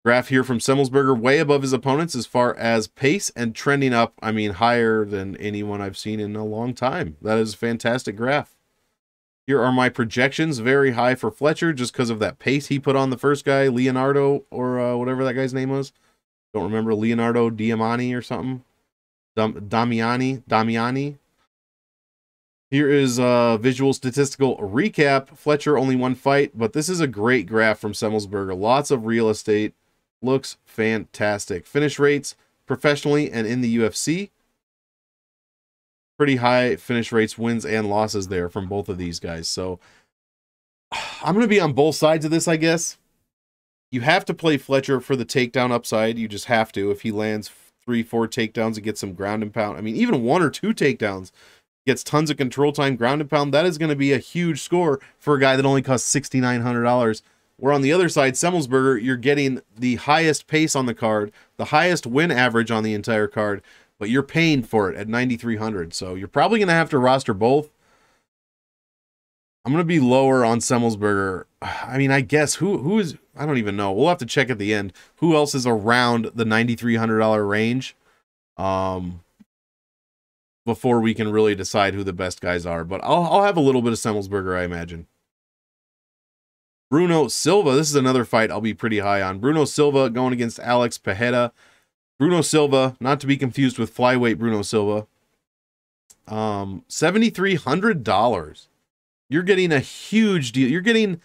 graph here from Semelsberger, way above his opponents as far as pace and trending up. I mean, higher than anyone I've seen in a long time. That is a fantastic graph. Here are my projections. Very high for Fletcher just because of that pace he put on the first guy, Leonardo, or whatever that guy's name was. Don't remember, Leonardo Diamani or something. Damiani. Here is a visual statistical recap. Fletcher only one fight, but this is a great graph from Semelsberger. Lots of real estate. Looks fantastic. Finish rates professionally and in the UFC. Pretty high finish rates, wins and losses there from both of these guys. So I'm going to be on both sides of this, I guess. You have to play Fletcher for the takedown upside. You just have to. If he lands 3-4 takedowns and gets some ground and pound, I mean, even 1 or 2 takedowns, gets tons of control time, ground and pound, that is going to be a huge score for a guy that only costs $6,900. Where on the other side, Semelsberger, you're getting the highest pace on the card, the highest win average on the entire card, but you're paying for it at $9,300. So you're probably going to have to roster both. I'm going to be lower on Semelsberger. I mean, I guess who is, I don't even know. We'll have to check at the end. Who else is around the $9,300 range? Before we can really decide who the best guys are. But I'll have a little bit of Semelsberger, I imagine. Bruno Silva. This is another fight I'll be pretty high on. Bruno Silva going against Alex Pereira. Bruno Silva, not to be confused with flyweight Bruno Silva. $7,300. You're getting a huge deal. You're getting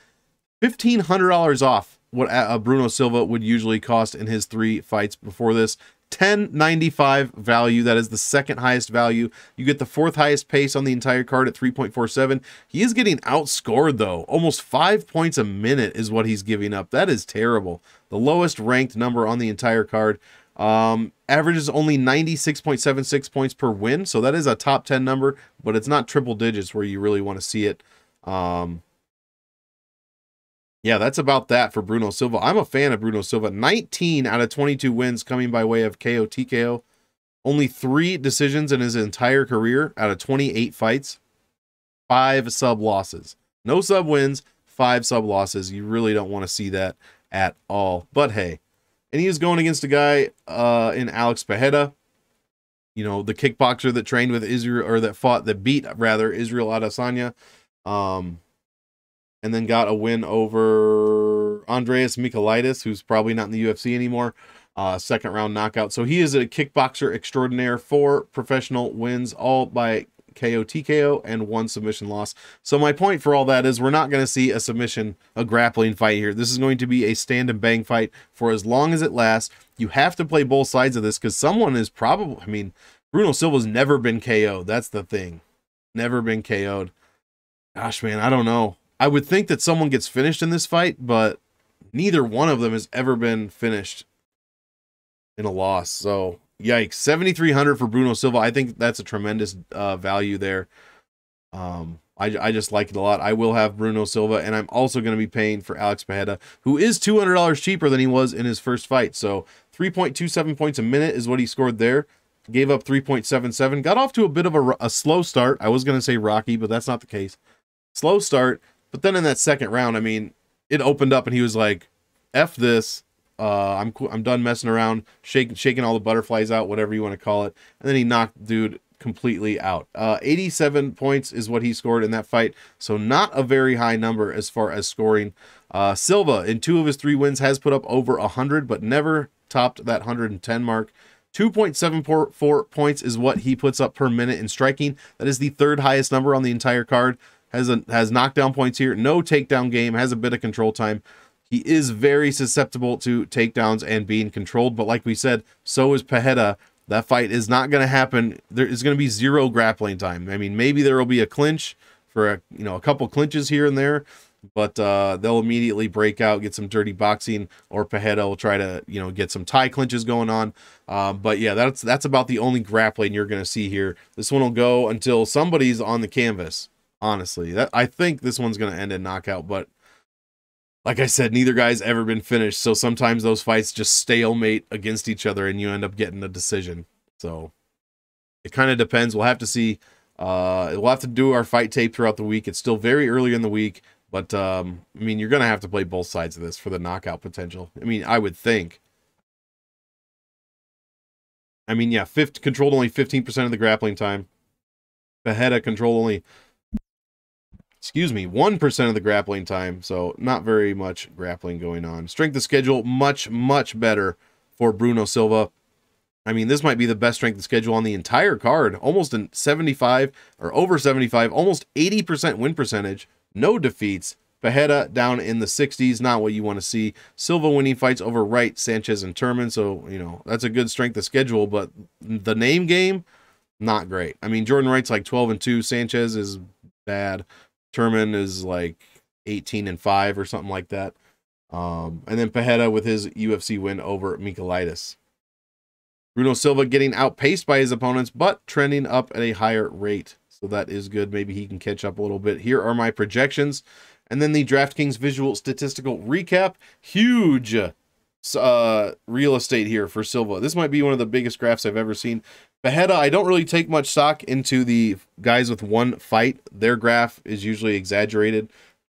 $1,500 off what Bruno Silva would usually cost in his 3 fights before this. $10.95 value. That is the second highest value. You get the 4th highest pace on the entire card at 3.47. He is getting outscored, though. Almost 5 points a minute is what he's giving up. That is terrible. The lowest ranked number on the entire card. Averages only 96.76 points per win, so that is a top 10 number, but it's not triple digits where you really want to see it. Yeah, that's about that for Bruno Silva. I'm a fan of Bruno Silva. 19 out of 22 wins coming by way of KO TKO. Only 3 decisions in his entire career out of 28 fights. 5 sub losses. No sub wins, 5 sub losses. You really don't want to see that at all. But hey, and he is going against a guy in Alex Pereira. You know, the kickboxer that trained with Israel, or that beat Israel Adesanya. And then got a win over Andreas Michailidis, who's probably not in the UFC anymore. 2nd round knockout. So he is a kickboxer extraordinaire. 4 professional wins, all by KO TKO, and 1 submission loss. So my point for all that is we're not going to see a submission, a grappling fight here. This is going to be a stand and bang fight for as long as it lasts. You have to play both sides of this because someone is probably, I mean, Bruno Silva's never been KO'd. That's the thing. Never been KO'd. Gosh, man, I don't know. I would think that someone gets finished in this fight, but neither one of them has ever been finished in a loss. So, yikes. $7,300 for Bruno Silva. I think that's a tremendous value there. I just like it a lot. I will have Bruno Silva, and I'm also going to be paying for Alex Pereira, who is $200 cheaper than he was in his first fight. So 3.27 points a minute is what he scored there. Gave up 3.77. Got off to a bit of a slow start. I was going to say rocky, but that's not the case. Slow start. But then in that 2nd round, I mean, it opened up and he was like, F this. I'm done messing around, shaking all the butterflies out, whatever you want to call it. And then he knocked dude completely out. 87 points is what he scored in that fight. So not a very high number as far as scoring. Silva, in 2 of his 3 wins, has put up over 100, but never topped that 110 mark. 2.74 points is what he puts up per minute in striking. That is the 3rd highest number on the entire card. Has knockdown points here, no takedown game, has a bit of control time. He is very susceptible to takedowns and being controlled, but like we said, so is Pereira. That fight is not going to happen. There is going to be 0 grappling time. I mean, maybe there will be a clinch for a couple clinches here and there, but they'll immediately break out, get some dirty boxing, or Pereira will try to get some tie clinches going on. But yeah, that's about the only grappling you're going to see here. This one will go until somebody's on the canvas. Honestly, I think this one's going to end in knockout, but like I said, neither guy's ever been finished, so sometimes those fights just stalemate against each other and you end up getting a decision. So it kind of depends. We'll have to see. We'll have to do our fight tape throughout the week. It's still very early in the week, but I mean, you're going to have to play both sides of this for the knockout potential. I mean, I would think. I mean, yeah, controlled only 15% of the grappling time. Pereira controlled only 1% of the grappling time, so not very much grappling going on. Strength of schedule, much, much better for Bruno Silva. I mean, this might be the best strength of schedule on the entire card. Almost in 75 or over 75, almost 80% win percentage, no defeats. Pereira down in the 60s, not what you want to see. Silva winning fights over Wright, Sanchez, and Turman. So, you know, that's a good strength of schedule, but the name game, not great. I mean, Jordan Wright's like 12-2. Sanchez is bad. Turman is like 18-5 or something like that. And then Pereira with his UFC win over Michailidis. Bruno Silva getting outpaced by his opponents, but trending up at a higher rate. So that is good. Maybe he can catch up a little bit. Here are my projections. And then the DraftKings visual statistical recap. Huge real estate here for Silva. This might be one of the biggest graphs I've ever seen. Pereira, I don't really take much stock into the guys with one fight. Their graph is usually exaggerated.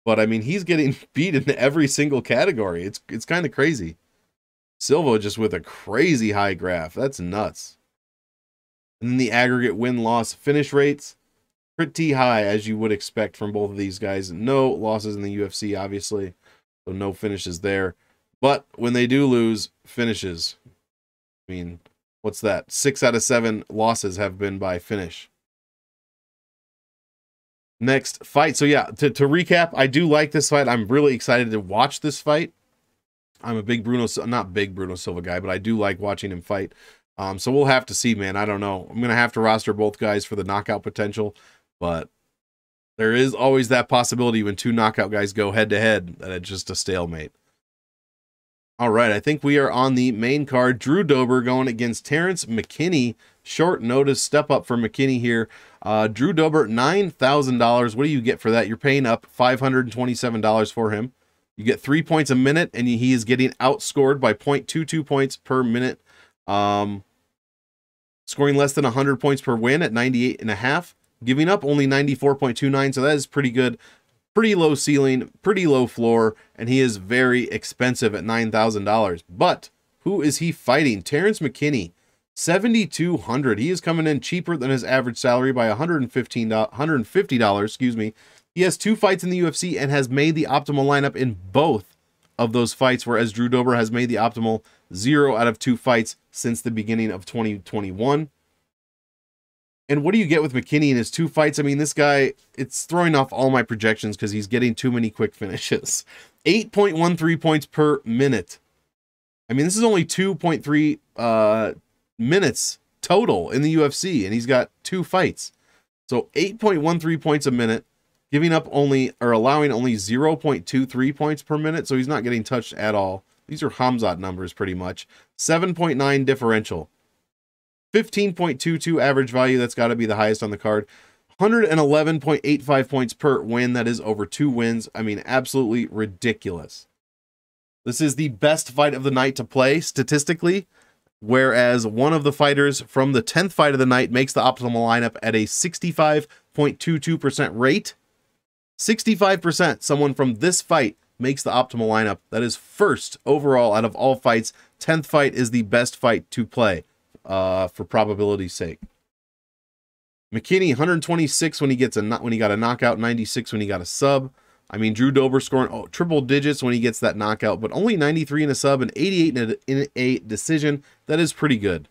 But, I mean, he's getting beat in every single category. It's kind of crazy. Silva just with a crazy high graph. That's nuts. And then the aggregate win-loss finish rates. Pretty high, as you would expect from both of these guys. No losses in the UFC, obviously. So no finishes there. But when they do lose, finishes. I mean, what's that? 6 out of 7 losses have been by finish. Next fight. So yeah, to recap, I do like this fight. I'm really excited to watch this fight. I'm a big not big Bruno Silva guy, but I do like watching him fight. So we'll have to see, man. I don't know. I'm going to have to roster both guys for the knockout potential. But there is always that possibility when two knockout guys go head-to-head that it's just a stalemate. All right, I think we are on the main card. Drew Dober going against Terrence McKinney. Short notice step up for McKinney here. Drew Dober, $9,000. What do you get for that? You're paying up $527 for him. You get 3 points a minute, and he is getting outscored by 0.22 points per minute. Scoring less than 100 points per win at 98.5. Giving up only 94.29, so that is pretty good. Pretty low ceiling, pretty low floor, and he is very expensive at $9,000. But who is he fighting? Terrence McKinney, $7,200. He is coming in cheaper than his average salary by $150. Excuse me. He has 2 fights in the UFC and has made the optimal lineup in both of those fights, whereas Drew Dober has made the optimal 0 out of 2 fights since the beginning of 2021. And what do you get with McKinney in his 2 fights? I mean, this guy, it's throwing off all my projections because he's getting too many quick finishes. 8.13 points per minute. I mean, this is only 2.3 minutes total in the UFC, and he's got 2 fights. So 8.13 points a minute, giving up only, or allowing only 0.23 points per minute, so he's not getting touched at all. These are Hamzat numbers, pretty much. 7.9 differential. 15.22 average value, that's got to be the highest on the card. 111.85 points per win, that is over 2 wins. I mean, absolutely ridiculous. This is the best fight of the night to play, statistically, whereas one of the fighters from the 10th fight of the night makes the optimal lineup at a 65.22% rate. 65%, someone from this fight makes the optimal lineup. That is first overall out of all fights. 10th fight is the best fight to play. For probability's sake. McKinney 126 when he got a knockout, 96 when he got a sub. I mean, Drew Dober scoring triple digits when he gets that knockout, but only 93 in a sub and 88 in a decision. That is pretty good.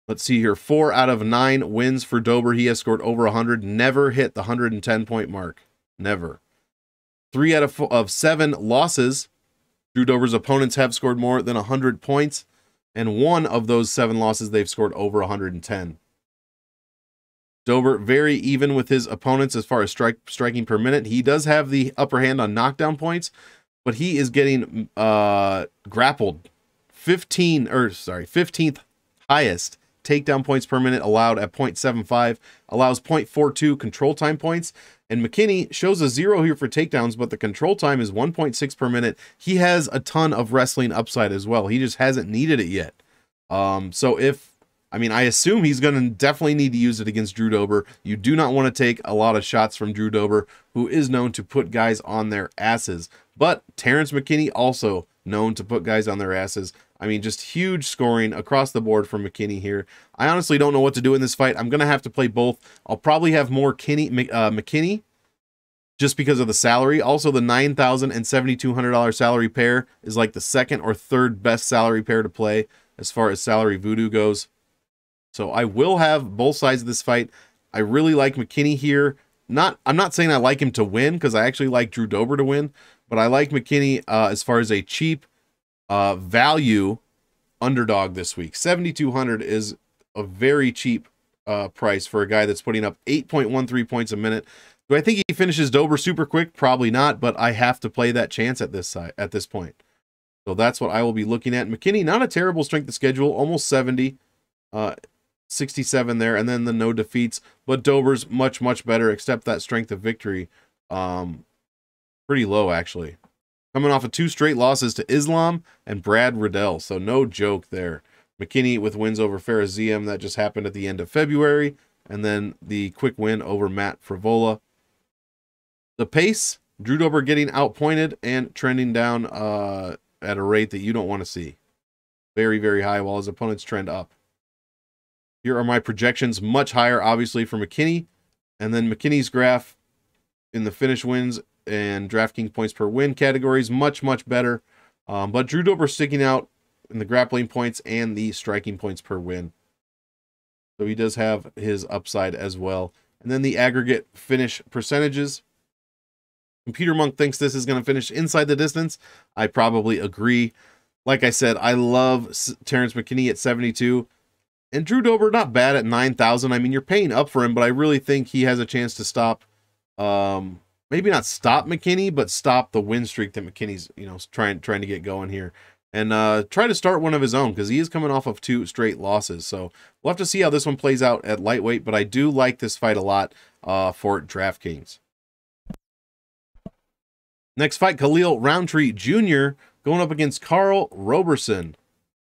Let's see here. 4 out of 9 wins for Dober. He has scored over 100. Never hit the 110 point mark. Never. 3 out of 7 losses. Drew Dober's opponents have scored more than 100 points. And 1 of those 7 losses, they've scored over 110. Dober very even with his opponents as far as striking per minute. He does have the upper hand on knockdown points, but he is getting grappled. 15th highest takedown points per minute allowed at 0.75, allows 0.42 control time points. And McKinney shows a 0 here for takedowns, but the control time is 1.6 per minute. He has a ton of wrestling upside as well. He just hasn't needed it yet. I assume he's going to definitely need to use it against Drew Dober. You do not want to take a lot of shots from Drew Dober, who is known to put guys on their asses. But Terrence McKinney also known to put guys on their asses. I mean, just huge scoring across the board from McKinney here. I honestly don't know what to do in this fight. I'm going to have to play both. I'll probably have more McKinney just because of the salary. Also, the $9,000 and $7,200 salary pair is like the 2nd or 3rd best salary pair to play. as far as salary voodoo goes. So I will have both sides of this fight. I really like McKinney here. I'm not saying I like him to win, because I actually like Drew Dober to win, but I like McKinney as far as a cheap value underdog this week. 7,200 is a very cheap price for a guy that's putting up 8.13 points a minute. Do I think he finishes Dober super quick? Probably not, but I have to play that chance at this point. So that's what I will be looking at. McKinney, not a terrible strength of schedule, almost 70, 67 there, and then the no defeats. But Dober's much, much better, except that strength of victory. Pretty low, actually. Coming off of 2 straight losses to Islam and Brad Riddell, so no joke there. McKinney with wins over Faraziem, that just happened at the end of February, and then the quick win over Matt Frivola. The pace, Drew Dober getting outpointed and trending down at a rate that you don't want to see. Very, very high, while his opponents trend up. Here are my projections, much higher, obviously, for McKinney. And then McKinney's graph in the finish wins and DraftKings points per win categories, much, much better. But Drew Dober sticking out in the grappling points and the striking points per win. So he does have his upside as well. And then the aggregate finish percentages. Computer Monk thinks this is going to finish inside the distance. I probably agree. Like I said, I love Terrence McKinney at 72. And Drew Dober, not bad at 9,000. I mean, you're paying up for him, but I really think he has a chance to stop, maybe not stop McKinney, but stop the win streak that McKinney's, trying to get going here. And try to start one of his own, because he is coming off of 2 straight losses. So we'll have to see how this one plays out at lightweight, but I do like this fight a lot for DraftKings. Next fight, Khalil Rountree Jr. going up against Carl Roberson.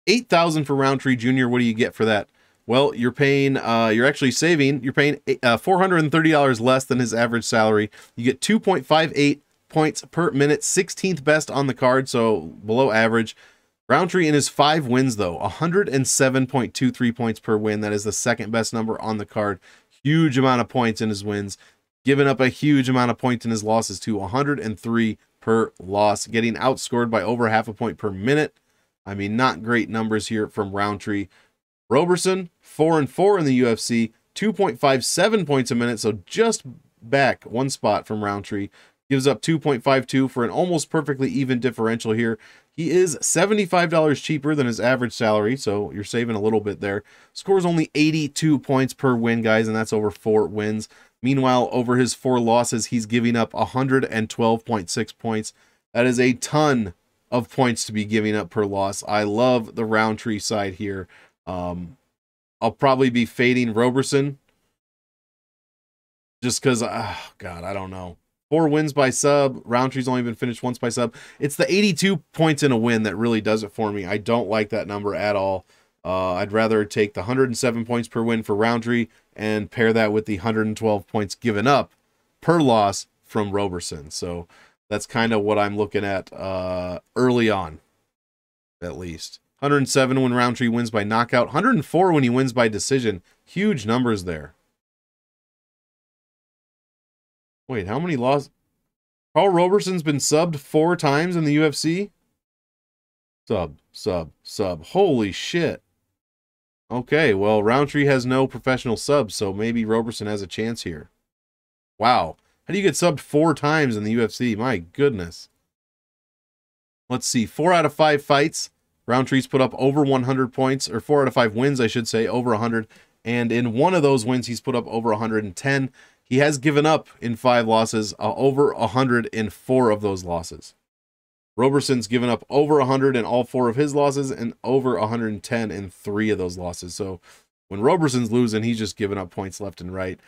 8,000 for Rountree Jr. What do you get for that? Well, you're paying, you're actually saving, you're paying $430 less than his average salary. You get 2.58 points per minute, 16th best on the card, so below average. Rountree in his 5 wins, though, 107.23 points per win. That is the second best number on the card. Huge amount of points in his wins. Giving up a huge amount of points in his losses, too. 103 per loss. Getting outscored by over half a point per minute. I mean, not great numbers here from Rountree. Roberson, 4-4 in the UFC, 2.57 points a minute, so just back 1 spot from Rountree. Gives up 2.52 for an almost perfectly even differential here. He is $75 cheaper than his average salary, so you're saving a little bit there. Scores only 82 points per win, guys, and that's over 4 wins. Meanwhile, over his 4 losses, he's giving up 112.6 points. That is a ton of points to be giving up per loss. I love the Rountree side here. I'll probably be fading Roberson just because, God, I don't know. 4 wins by sub. Rountree's only been finished once by sub. It's the 82 points in a win that really does it for me. I don't like that number at all. I'd rather take the 107 points per win for Rountree and pair that with the 112 points given up per loss from Roberson. So that's kind of what I'm looking at early on, at least. 107 when Rountree wins by knockout. 104 when he wins by decision. Huge numbers there. Wait, how many losses? Carl Roberson's been subbed 4 times in the UFC? Sub. Holy shit. Okay, well, Rountree has no professional subs, so maybe Roberson has a chance here. Wow. How do you get subbed 4 times in the UFC? My goodness. Let's see. 4 out of 5 fights. Rountree's put up over 100 points, or 4 out of 5 wins, I should say, over 100. And in one of those wins, he's put up over 110. He has given up in 5 losses, over 100 in 4 of those losses. Roberson's given up over 100 in all 4 of his losses and over 110 in 3 of those losses. So when Roberson's losing, he's just giving up points left and right.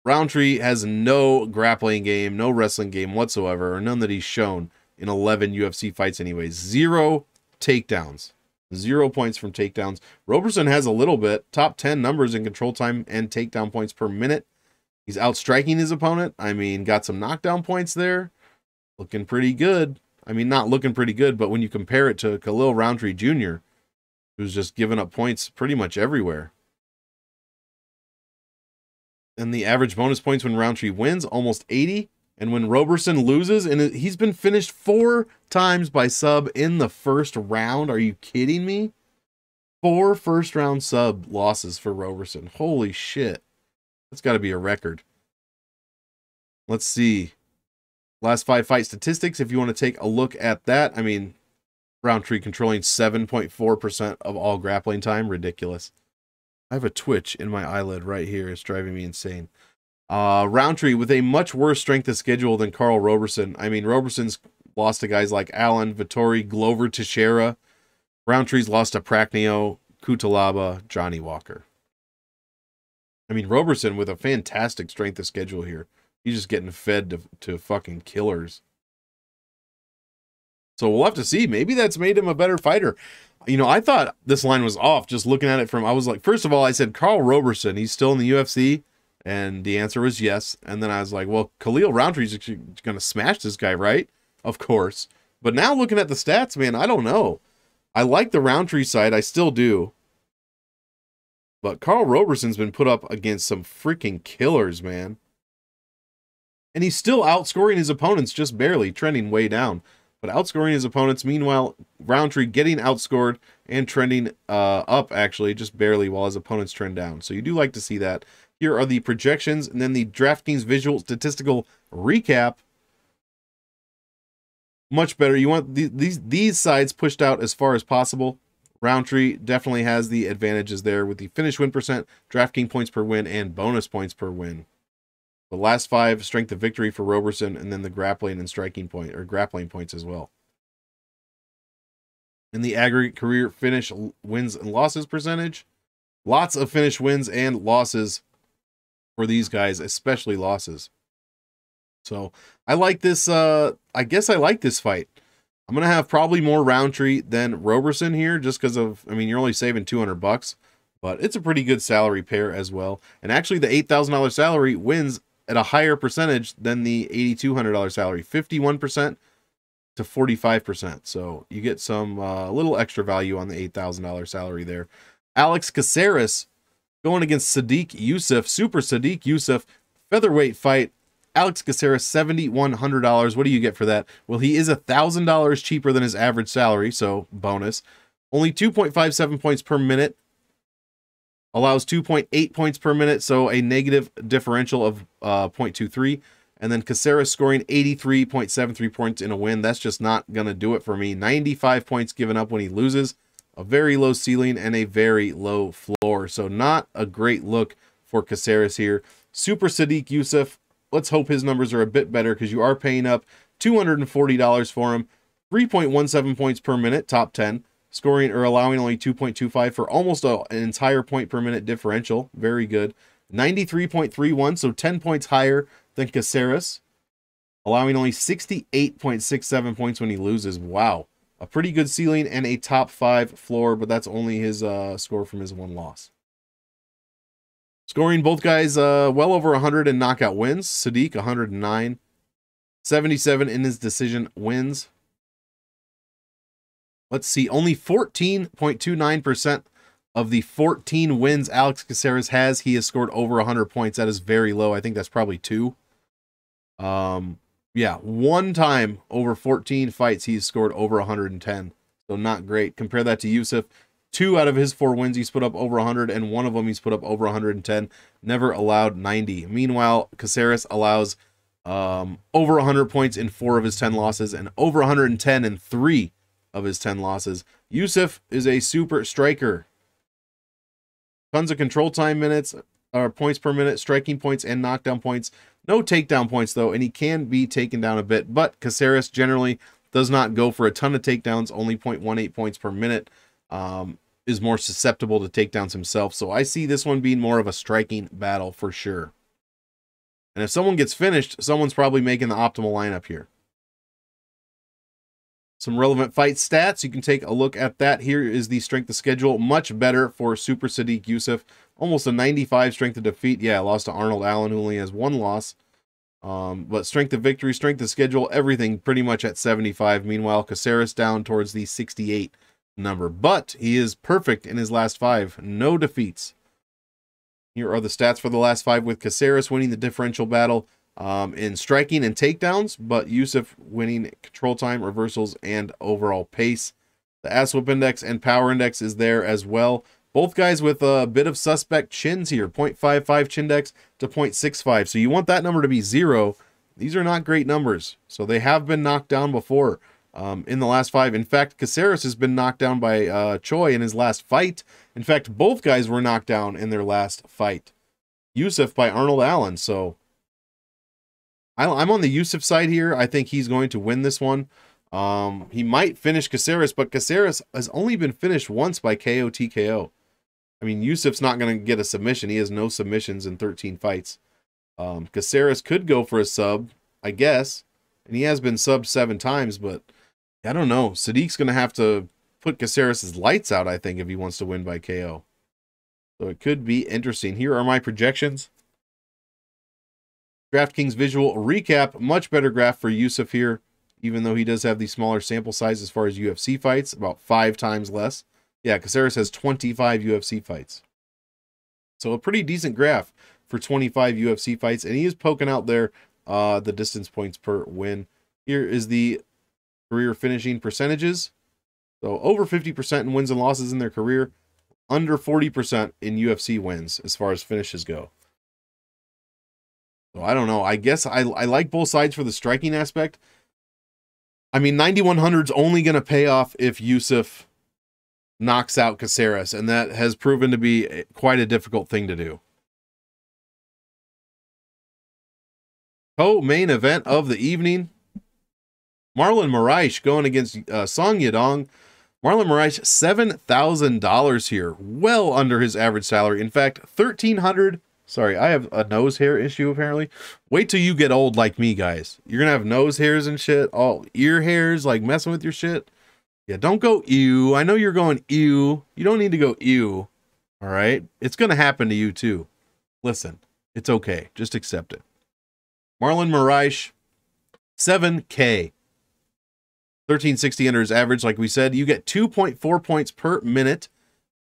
Rountree has no grappling game, no wrestling game whatsoever, or none that he's shown in 11 UFC fights anyways. 0 takedowns. 0 points from takedowns. Roberson has a little bit. Top 10 numbers in control time and takedown points per minute. He's outstriking his opponent. I mean, got some knockdown points there. Looking pretty good. I mean, not looking pretty good, but when you compare it to Khalil Rountree Jr., who's just giving up points pretty much everywhere. And the average bonus points when Rountree wins, almost 80. And when Roberson loses, and he's been finished 4 times by sub in the first round. Are you kidding me? 4 first-round sub losses for Roberson. Holy shit. That's got to be a record. Let's see. Last 5 fight statistics, if you want to take a look at that. I mean, Rountree controlling 7.4% of all grappling time. Ridiculous. I have a twitch in my eyelid right here. It's driving me insane. Rountree with a much worse strength of schedule than Carl Roberson. I mean, Roberson's lost to guys like Allen, Vittori, Glover, Teixeira. Rountree's lost to Pragnio, Kutalaba, Johnny Walker. I mean, Roberson with a fantastic strength of schedule here. He's just getting fed to fucking killers. So we'll have to see. Maybe that's made him a better fighter. You know, I thought this line was off just looking at it from, I was like, first of all, I said, Carl Roberson, he's still in the UFC? And the answer was yes. And then I was like, well, Khalil Rountree's going to smash this guy, right? Of course. But now looking at the stats, man, I don't know. I like the Rountree side. I still do. But Carl Roberson's been put up against some freaking killers, man. And he's still outscoring his opponents just barely, trending way down. But outscoring his opponents, meanwhile, Rountree getting outscored and trending up, actually, just barely, while his opponents trend down. So you do like to see that. Here are the projections, and then the DraftKings visual statistical recap. Much better. You want these sides pushed out as far as possible. Rountree definitely has the advantages there with the finish win percent, DraftKings points per win, and bonus points per win. The last 5, strength of victory for Roberson, and then the grappling and striking point, or grappling points as well. In the aggregate career finish wins and losses percentage, lots of finish wins and losses for these guys, especially losses. So I like this. I guess I like this fight. I'm going to have probably more Rountree than Roberson here just because of, I mean, you're only saving $200, but it's a pretty good salary pair as well. And actually the $8,000 salary wins at a higher percentage than the $8,200 salary, 51% to 45%. So you get some little extra value on the $8,000 salary there. Alex Caceres going against Sodiq Yusuff, Super Sodiq Yusuff, featherweight fight. Alex Caceres, $7,100. What do you get for that? Well, he is $1,000 cheaper than his average salary, so bonus. Only 2.57 points per minute. Allows 2.8 points per minute, so a negative differential of 0.23. And then Caceres scoring 83.73 points in a win. That's just not going to do it for me. 95 points given up when he loses. A very low ceiling and a very low floor. So not a great look for Caceres here. Super Sodiq Yusuff. Let's hope his numbers are a bit better because you are paying up $240 for him. 3.17 points per minute, top 10. Scoring or allowing only 2.25 for almost an entire point per minute differential. Very good. 93.31, so 10 points higher than Caceres. Allowing only 68.67 points when he loses. Wow. A pretty good ceiling and a top 5 floor, but that's only his score from his 1 loss. Scoring both guys well over 100 in knockout wins. Sodiq, 109. 77 in his decision wins. Let's see, only 14.29% of the 14 wins Alex Caceres has, he has scored over 100 points. That is very low. I think that's probably 2. Yeah, 1 time over 14 fights, he's scored over 110. So not great. Compare that to Yusuff. 2 out of his 4 wins, he's put up over 100, and 1 of them he's put up over 110. Never allowed 90. Meanwhile, Caceres allows over 100 points in 4 of his 10 losses, and over 110 in 3 of his 10 losses. Yusuff is a super striker. Tons of control time minutes, or points per minute, striking points, and knockdown points. No takedown points, though, and he can be taken down a bit. But Caceres generally does not go for a ton of takedowns, only 0.18 points per minute. Is more susceptible to takedowns himself. So I see this one being more of a striking battle for sure. And if someone gets finished, someone's probably making the optimal lineup here. Some relevant fight stats. You can take a look at that. Here is the strength of schedule. Much better for Super Sodiq Yusuff. Almost a 95 strength of defeat. Yeah, lost to Arnold Allen, who only has 1 loss. But strength of victory, strength of schedule, everything pretty much at 75. Meanwhile, Caceres down towards the 68 number. But he is perfect in his last 5. No defeats. Here are the stats for the last 5 with Caceres winning the differential battle in striking and takedowns, but Yusuff winning control time, reversals, and overall pace. The ass whip index and power index is there as well. Both guys with a bit of suspect chins here, 0.55 chin index to 0.65. So you want that number to be 0. These are not great numbers. So they have been knocked down before in the last 5. In fact, Caceres has been knocked down by Choi in his last fight. In fact, both guys were knocked down in their last fight. Yusuff by Arnold Allen. So I'm on the Yusuff side here. I think he's going to win this one. He might finish Caceres, but Caceres has only been finished once by KO TKO. I mean, Yusuff's not going to get a submission. He has no submissions in 13 fights. Caceres could go for a sub, I guess. And he has been subbed 7 times, but I don't know. Sadiq's going to have to put Caceres' lights out, I think, if he wants to win by KO. So it could be interesting. Here are my projections. DraftKings visual recap. Much better graph for Yusuff here, even though he does have the smaller sample size as far as UFC fights, about 5 times less. Yeah, Caceres has 25 UFC fights. So a pretty decent graph for 25 UFC fights, and he is poking out there the distance points per win. Here is the career finishing percentages. So over 50% in wins and losses in their career, under 40% in UFC wins as far as finishes go. So I don't know. I guess I like both sides for the striking aspect. I mean, 9,100's only going to pay off if Yusuff knocks out Caceres, and that has proven to be quite a difficult thing to do. Co-main event of the evening. Marlon Moraes going against Song Yadong. Marlon Moraes, $7,000 here, well under his average salary. In fact, $1,300. Sorry, I have a nose hair issue apparently. Wait till you get old like me, guys. You're gonna have nose hairs and shit, all ear hairs, like messing with your shit. Yeah, don't go ew. I know you're going ew. You don't need to go ew. All right, it's gonna happen to you too. Listen, it's okay. Just accept it. Marlon Moraes, 7K. 1360 under his average, like we said. You get 2.4 points per minute.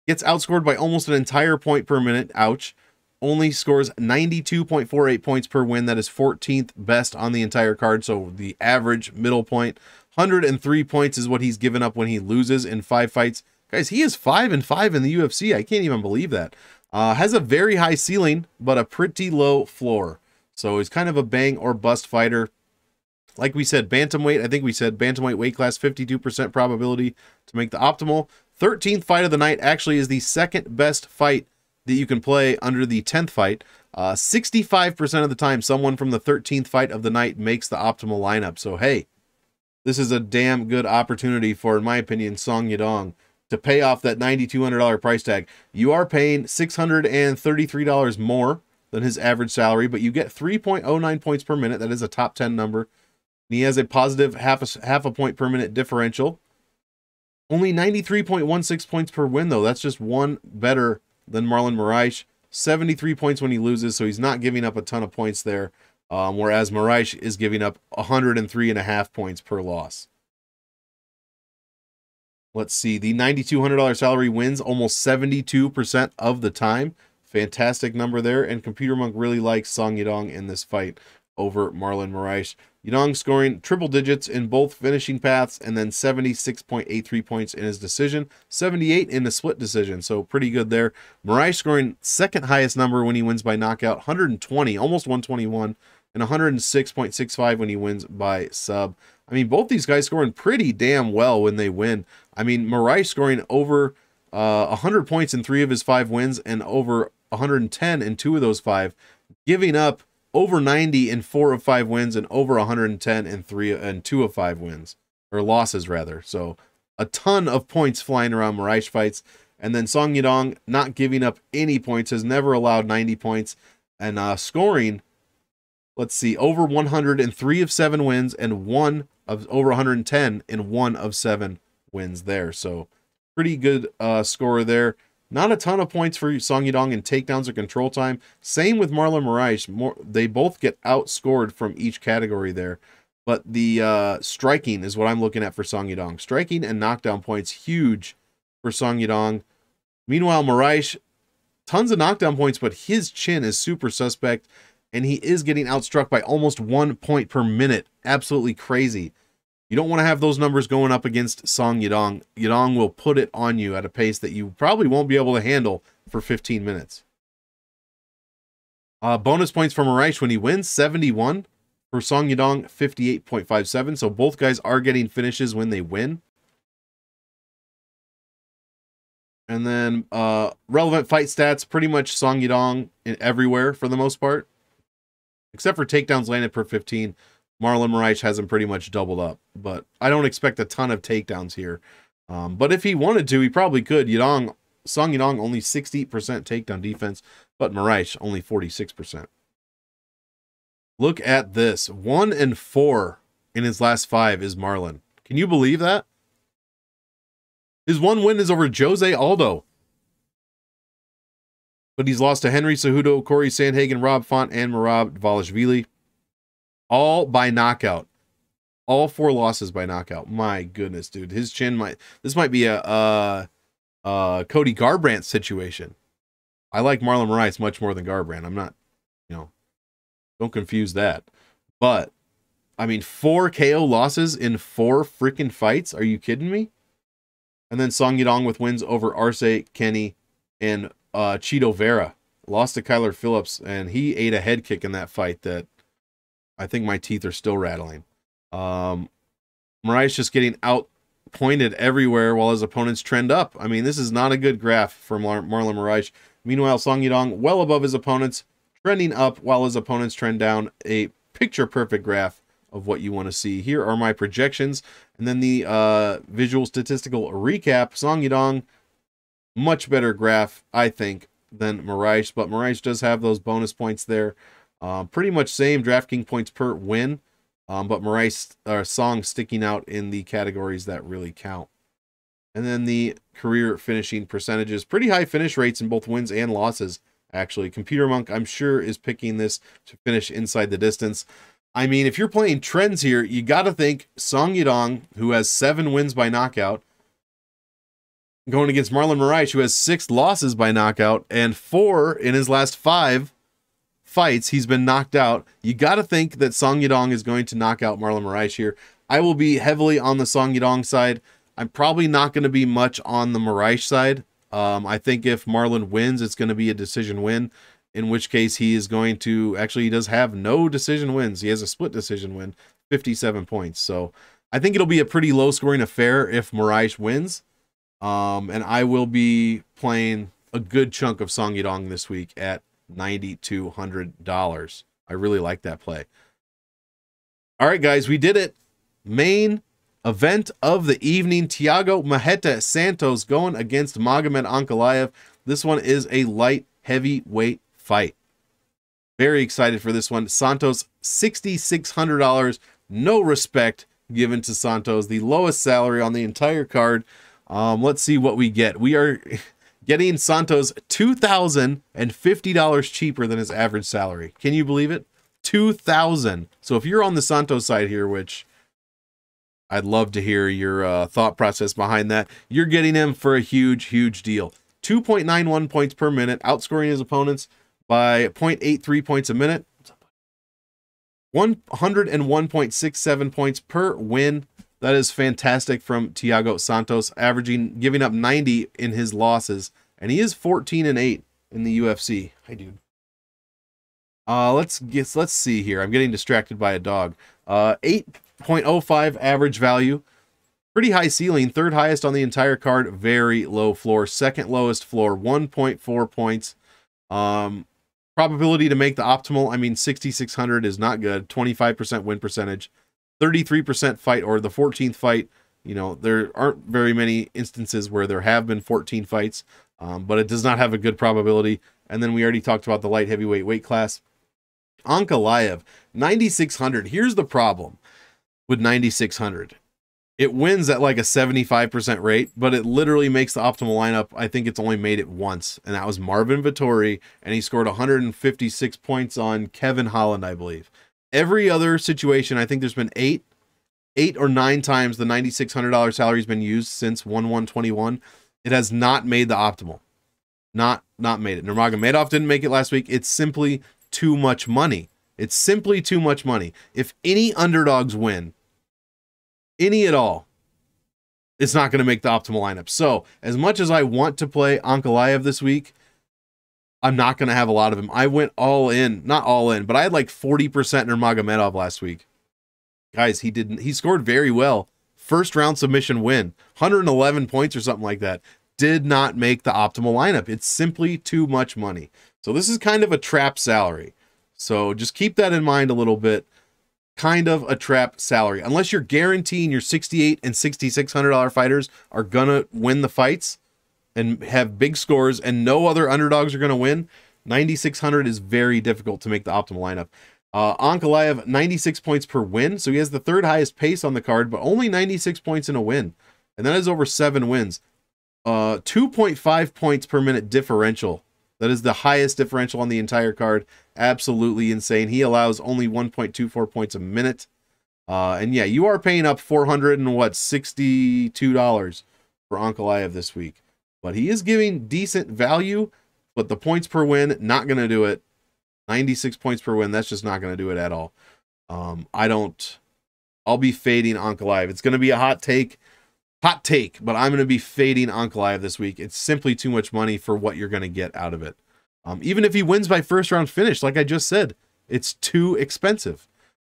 Gets outscored by almost an entire point per minute. Ouch. Only scores 92.48 points per win. That is 14th best on the entire card. So the average middle point. 103 points is what he's given up when he loses in 5 fights. Guys, he is 5-5 in the UFC. I can't even believe that. Has a very high ceiling, but a pretty low floor. So he's kind of a bang or bust fighter. Like we said, bantamweight, I think we said bantamweight weight class, 52% probability to make the optimal. 13th fight of the night actually is the second best fight that you can play under the 10th fight. 65% of the time, someone from the 13th fight of the night makes the optimal lineup. So, hey, this is a damn good opportunity for, in my opinion, Song Yadong to pay off that $9,200 price tag. You are paying $633 more than his average salary, but you get 3.09 points per minute. That is a top 10 number. And he has a positive half a point per minute differential. Only 93.16 points per win, though. That's just one better than Marlon Moraes. 73 points when he loses, so he's not giving up a ton of points there. Whereas Moraes is giving up 103.5 points per loss. Let's see. The $9,200 salary wins almost 72% of the time. Fantastic number there. And Computer Monk really likes Song Yadong in this fight over Marlon Moraes. Yadong scoring triple digits in both finishing paths, and then 76.83 points in his decision, 78 in the split decision, so pretty good there. Moraes scoring second highest number when he wins by knockout, 120, almost 121, and 106.65 when he wins by sub. I mean, both these guys scoring pretty damn well when they win. I mean, Moraes scoring over 100 points in 3 of his 5 wins, and over 110 in 2 of those 5, giving up over 90 in 4 of 5 wins, and over 110 in 2 of 5 wins, or losses rather. So a ton of points flying around Moraes fights. And then Song Yadong not giving up any points, has never allowed 90 points, and scoring, let's see, over 100 in 3 of 7 wins, and over 110 in 1 of 7 wins there. So pretty good score there. Not a ton of points for Song Yadong in takedowns or control time. Same with Marlon Moraes. They both get outscored from each category there. But the striking is what I'm looking at for Song Yadong. Striking and knockdown points, huge for Song Yadong. Meanwhile, Moraes, tons of knockdown points, but his chin is super suspect, and he is getting outstruck by almost 1 point per minute. Absolutely crazy. You don't want to have those numbers going up against Song Yadong. Yadong will put it on you at a pace that you probably won't be able to handle for 15 minutes. Bonus points for Moraes when he wins, 71. For Song Yadong, 58.57. So both guys are getting finishes when they win. And then relevant fight stats, pretty much Song Yadong everywhere for the most part. Except for takedowns landed per 15. Marlon Moraes has him pretty much doubled up. But I don't expect a ton of takedowns here. But if he wanted to, he probably could. Song Yadong only 60% takedown defense, but Moraes only 46%. Look at this. 1-4 in his last 5 is Marlon. Can you believe that? His one win is over Jose Aldo. But he's lost to Henry Cejudo, Corey Sandhagen, Rob Font, and Merab Dvalishvili. All by knockout. All 4 losses by knockout. My goodness, dude. His chin might... This might be a Cody Garbrandt situation. I like Marlon Moraes much more than Garbrandt. I'm not, don't confuse that. But, I mean, 4 KO losses in 4 freaking fights? Are you kidding me? And then Song Yadong with wins over Arce, Kenny, and Chito Vera. Lost to Kyler Phillips, and he ate a head kick in that fight that I think my teeth are still rattling. Moraes just getting outpointed everywhere while his opponents trend up. I mean, this is not a good graph for Marlon Moraes. Meanwhile, Song Yadong well above his opponents, trending up while his opponents trend down. A picture-perfect graph of what you want to see. Here are my projections, and then the visual statistical recap. Song Yadong, much better graph, I think, than Moraes, but Moraes does have those bonus points there. Pretty much same DraftKings points per win, but Moraes or Song sticking out in the categories that really count. And then the career finishing percentages, pretty high finish rates in both wins and losses, actually. Computer Monk, I'm sure, is picking this to finish inside the distance. I mean, if you're playing trends here, you got to think Song Yadong, who has 7 wins by knockout, going against Marlon Moraes, who has 6 losses by knockout, and 4 in his last 5 fights, he's been knocked out. You got to think that Song Yadong is going to knock out Marlon Moraes here. I will be heavily on the Song Yadong side. I'm probably not going to be much on the Moraes side. I think if Marlon wins, it's going to be a decision win, in which case he is going to... Actually, he does have no decision wins. He has a split decision win, 57 points. So I think it'll be a pretty low-scoring affair if Moraes wins. And I will be playing a good chunk of Song Yadong this week at $9,200. I really like that play. All right, guys, we did it. Main event of the evening, Thiago Maheta Santos going against Magomed Ankalaev. This one is a light heavyweight fight. Very excited for this one. Santos, $6,600. No respect given to Santos. The lowest salary on the entire card. Let's see what we get. We are getting Santos $2,050 cheaper than his average salary. Can you believe it? $2,000. So if you're on the Santos side here, which I'd love to hear your thought process behind that, you're getting him for a huge, huge deal. 2.91 points per minute, outscoring his opponents by 0.83 points a minute. 101.67 points per win. That is fantastic from Thiago Santos, giving up 90 in his losses, and he is 14-8 in the UFC. Hi, dude. Let's see here. I'm getting distracted by a dog. 8.05 average value. Pretty high ceiling. 3rd highest on the entire card. Very low floor. 2nd lowest floor. 1.4 points. Probability to make the optimal. I mean, 6,600 is not good. 25% win percentage. 33% fight, or the 14th fight. You know, there aren't very many instances where there have been 14 fights, but it does not have a good probability. And then we already talked about the light heavyweight weight class. Ankalaev, 9,600. Here's the problem with 9,600. It wins at like a 75% rate, but it literally makes the optimal lineup. I think it's only made it once, and that was Marvin Vettori, and he scored 156 points on Kevin Holland, I believe. Every other situation, I think there's been 8 or 9 times the $9,600 salary has been used since 1/1/21. It has not made the optimal. Not made it. Nurmagomedov didn't make it last week. It's simply too much money. It's simply too much money. If any underdogs win, any at all, it's not going to make the optimal lineup. So as much as I want to play Ankalaev this week, I'm not going to have a lot of him. I went all in, not all in, but I had like 40% Nurmagomedov last week. Guys, he scored very well. First round submission win, 111 points or something like that. Did not make the optimal lineup. It's simply too much money. So this is kind of a trap salary. So just keep that in mind a little bit. Kind of a trap salary. Unless you're guaranteeing your $6,800 and $6,600 fighters are going to win the fights and have big scores and no other underdogs are going to win, 9,600 is very difficult to make the optimal lineup. Ankalaev, 96 points per win. So he has the third highest pace on the card, but only 96 points in a win. And that is over 7 wins. 2.5 points per minute differential. That is the highest differential on the entire card. Absolutely insane. He allows only 1.24 points a minute. And yeah, you are paying up $462 for Ankalaev this week. But he is giving decent value, but the points per win, not going to do it. 96 points per win, that's just not going to do it at all. I'll be fading Ankalaev. It's going to be a hot take, but I'm going to be fading Ankalaev this week. It's simply too much money for what you're going to get out of it. Even if he wins by first round finish, like I just said, it's too expensive.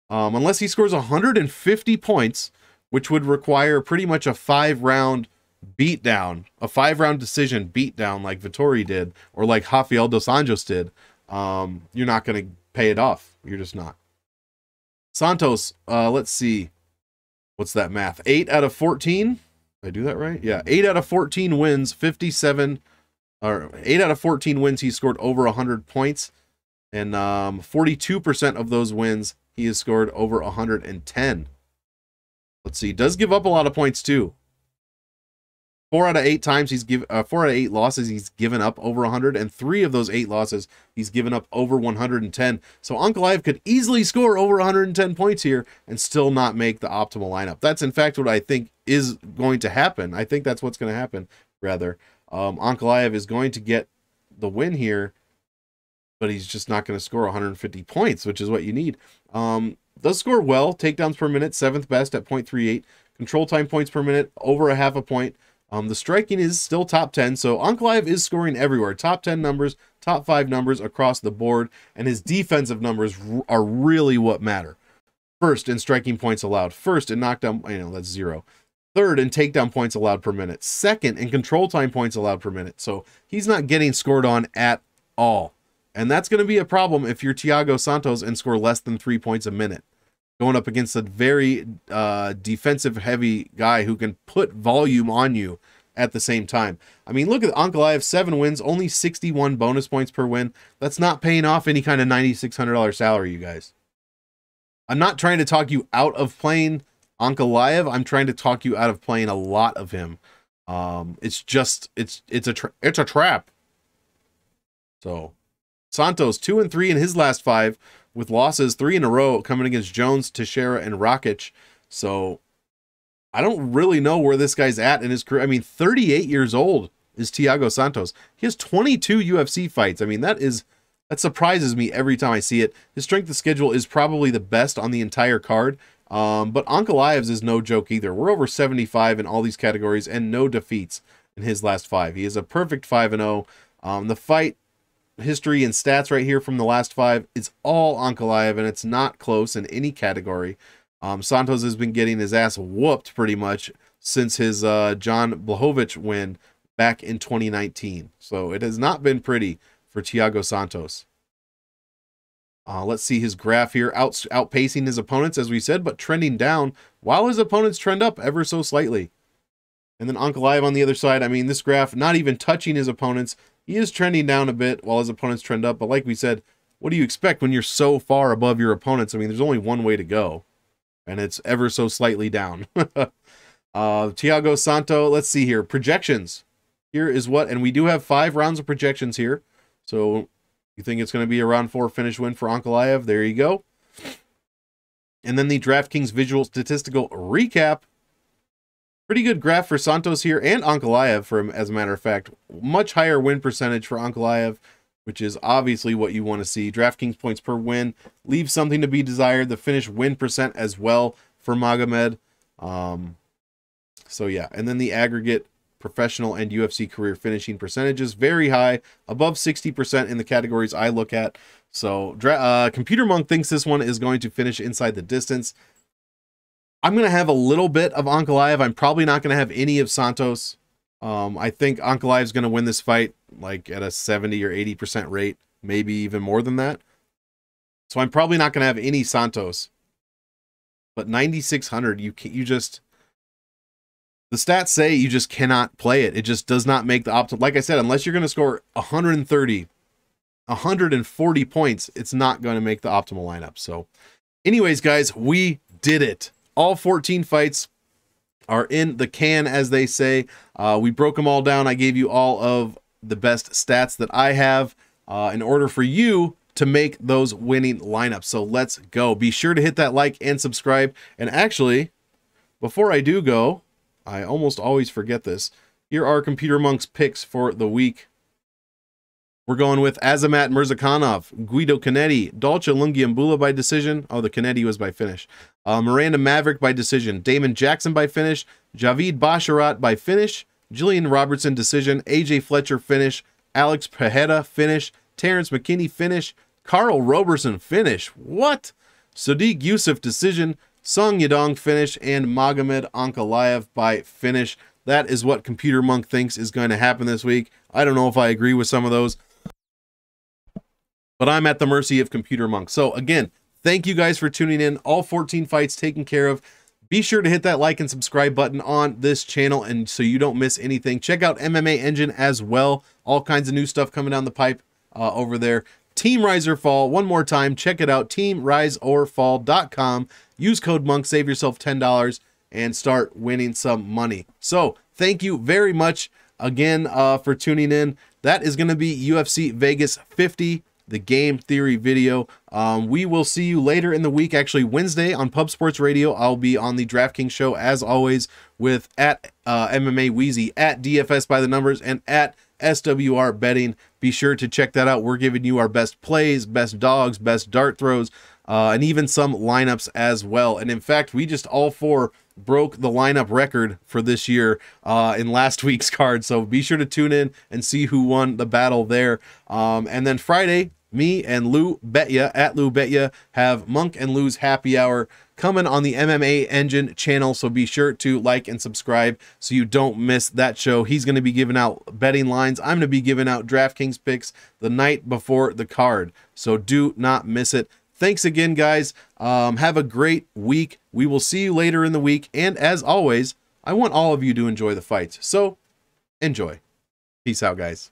Unless he scores 150 points, which would require pretty much a 5-round beatdown, a 5-round decision beatdown like Vettori did, or like Rafael dos Anjos did, you're not going to pay it off. You're just not. Santos, let's see. What's that math? 8 out of 14? Did I do that right? Yeah, 8 out of 14 wins, 57, or 8 out of 14 wins, he scored over 100 points. And 42% of those wins, he has scored over 110. Let's see, he does give up a lot of points too. 4 out of 8 times 4 out of 8 losses he's given up over 100, and 3 of those 8 losses he's given up over 110. So Ankalaev could easily score over 110 points here and still not make the optimal lineup. That's in fact what I think is going to happen. I think that's what's going to happen, rather. Ankalaev is going to get the win here, but he's just not going to score 150 points, which is what you need. Does score well. Takedowns per minute, 7th best at 0.38. Control time points per minute, over a half a point. The striking is still top 10, so Ankalaev is scoring everywhere. Top 10 numbers, top 5 numbers across the board, and his defensive numbers are really what matter. First in striking points allowed. First in knockdown, that's 0. Third in takedown points allowed per minute. Second in control time points allowed per minute. So he's not getting scored on at all. And that's going to be a problem if you're Thiago Santos and score less than 3 points a minute, going up against a very defensive-heavy guy who can put volume on you at the same time. I mean, look at Ankalaev, 7 wins, only 61 bonus points per win. That's not paying off any kind of $9,600 salary, you guys. I'm not trying to talk you out of playing Ankalaev. I'm trying to talk you out of playing a lot of him. It's a trap. So Santos 2-3 in his last 5. With losses 3 in a row coming against Jones, Teixeira, and Rakic. So I don't really know where this guy's at in his career. I mean, 38 years old is Thiago Santos. He has 22 UFC fights. I mean, that surprises me every time I see it. His strength of schedule is probably the best on the entire card. But Ankalaev's is no joke either. We're over 75 in all these categories and no defeats in his last 5. He is a perfect 5-0. The fight history and stats right here from the last 5, it's all Ankalaev, and it's not close in any category. Santos has been getting his ass whooped pretty much since his John Blachowicz win back in 2019. So it has not been pretty for Thiago Santos. Let's see his graph here, outpacing his opponents, as we said, but trending down while his opponents trend up ever so slightly. And then Ankalaev on the other side, I mean, this graph not even touching his opponents. He is trending down a bit while his opponents trend up. But like we said, what do you expect when you're so far above your opponents? I mean, there's only one way to go, and it's ever so slightly down. Thiago Santos, let's see here. Projections. Here is what, and we do have 5 rounds of projections here. So you think it's going to be a round 4 finish win for Ankalaev? There you go. And then the DraftKings visual statistical recap. Pretty good graph for Santos here and Ankalaev, as a matter of fact. Much higher win percentage for Ankalaev, which is obviously what you want to see. DraftKings points per win leaves something to be desired. The finish win percent as well for Magomed. So yeah, and then the aggregate professional and UFC career finishing percentages, very high, above 60% in the categories I look at. So Computer Monk thinks this one is going to finish inside the distance. I'm going to have a little bit of Ankalaev. I'm probably not going to have any of Santos. I think Ankalaev is going to win this fight like at a 70 or 80% rate, maybe even more than that. So I'm probably not going to have any Santos. But 9,600, you just... The stats say you just cannot play it. It just does not make the optimal. Like I said, unless you're going to score 130, 140 points, it's not going to make the optimal lineup. So anyways, guys, we did it. All 14 fights are in the can, as they say. We broke them all down. I gave you all of the best stats that I have in order for you to make those winning lineups. So let's go. Be sure to hit that like and subscribe. And actually, before I do go, I almost always forget this. Here are Computer Monk's picks for the week. We're going with Azamat Murzakanov, Guido Cannetti, Dolce Lungiambula by decision. Oh, the Cannetti was by finish. Miranda Maverick by decision. Damon Jackson by finish. Javid Basharat by finish. Jillian Robertson decision. AJ Fletcher finish. Alex Pereira finish. Terrence McKinney finish. Carl Roberson finish. What? Sadiq Yusuff decision. Song Yadong finish, and Magomed Ankalaev by finish. That is what Computer Monk thinks is going to happen this week. I don't know if I agree with some of those, but I'm at the mercy of Computer Monk. So again, thank you guys for tuning in. All 14 fights taken care of. Be sure to hit that like and subscribe button on this channel, and so you don't miss anything. Check out MMA Engine as well. All kinds of new stuff coming down the pipe over there. Team Rise or Fall, one more time, check it out, teamriseorfall.com. Use code MONK, save yourself $10, and start winning some money. So, thank you very much again for tuning in. That is going to be UFC Vegas 50, the game theory video. We will see you later in the week, actually Wednesday on Pub Sports Radio. I'll be on the DraftKings show, as always, with at MMA Wheezy, at DFS by the numbers, and at SWR Betting. Be sure to check that out. We're giving you our best plays, best dogs, best dart throws, and even some lineups as well. And in fact, we just all four broke the lineup record for this year in last week's card. So be sure to tune in and see who won the battle there. And then Friday, me and Lou Betya at Lou Betya have Monk and Lou's Happy Hour coming on the MMA Engine channel. So be sure to like and subscribe so you don't miss that show. He's going to be giving out betting lines. I'm going to be giving out DraftKings picks the night before the card. So do not miss it. Thanks again, guys. Have a great week. We will see you later in the week. And as always, I want all of you to enjoy the fights. So enjoy. Peace out, guys.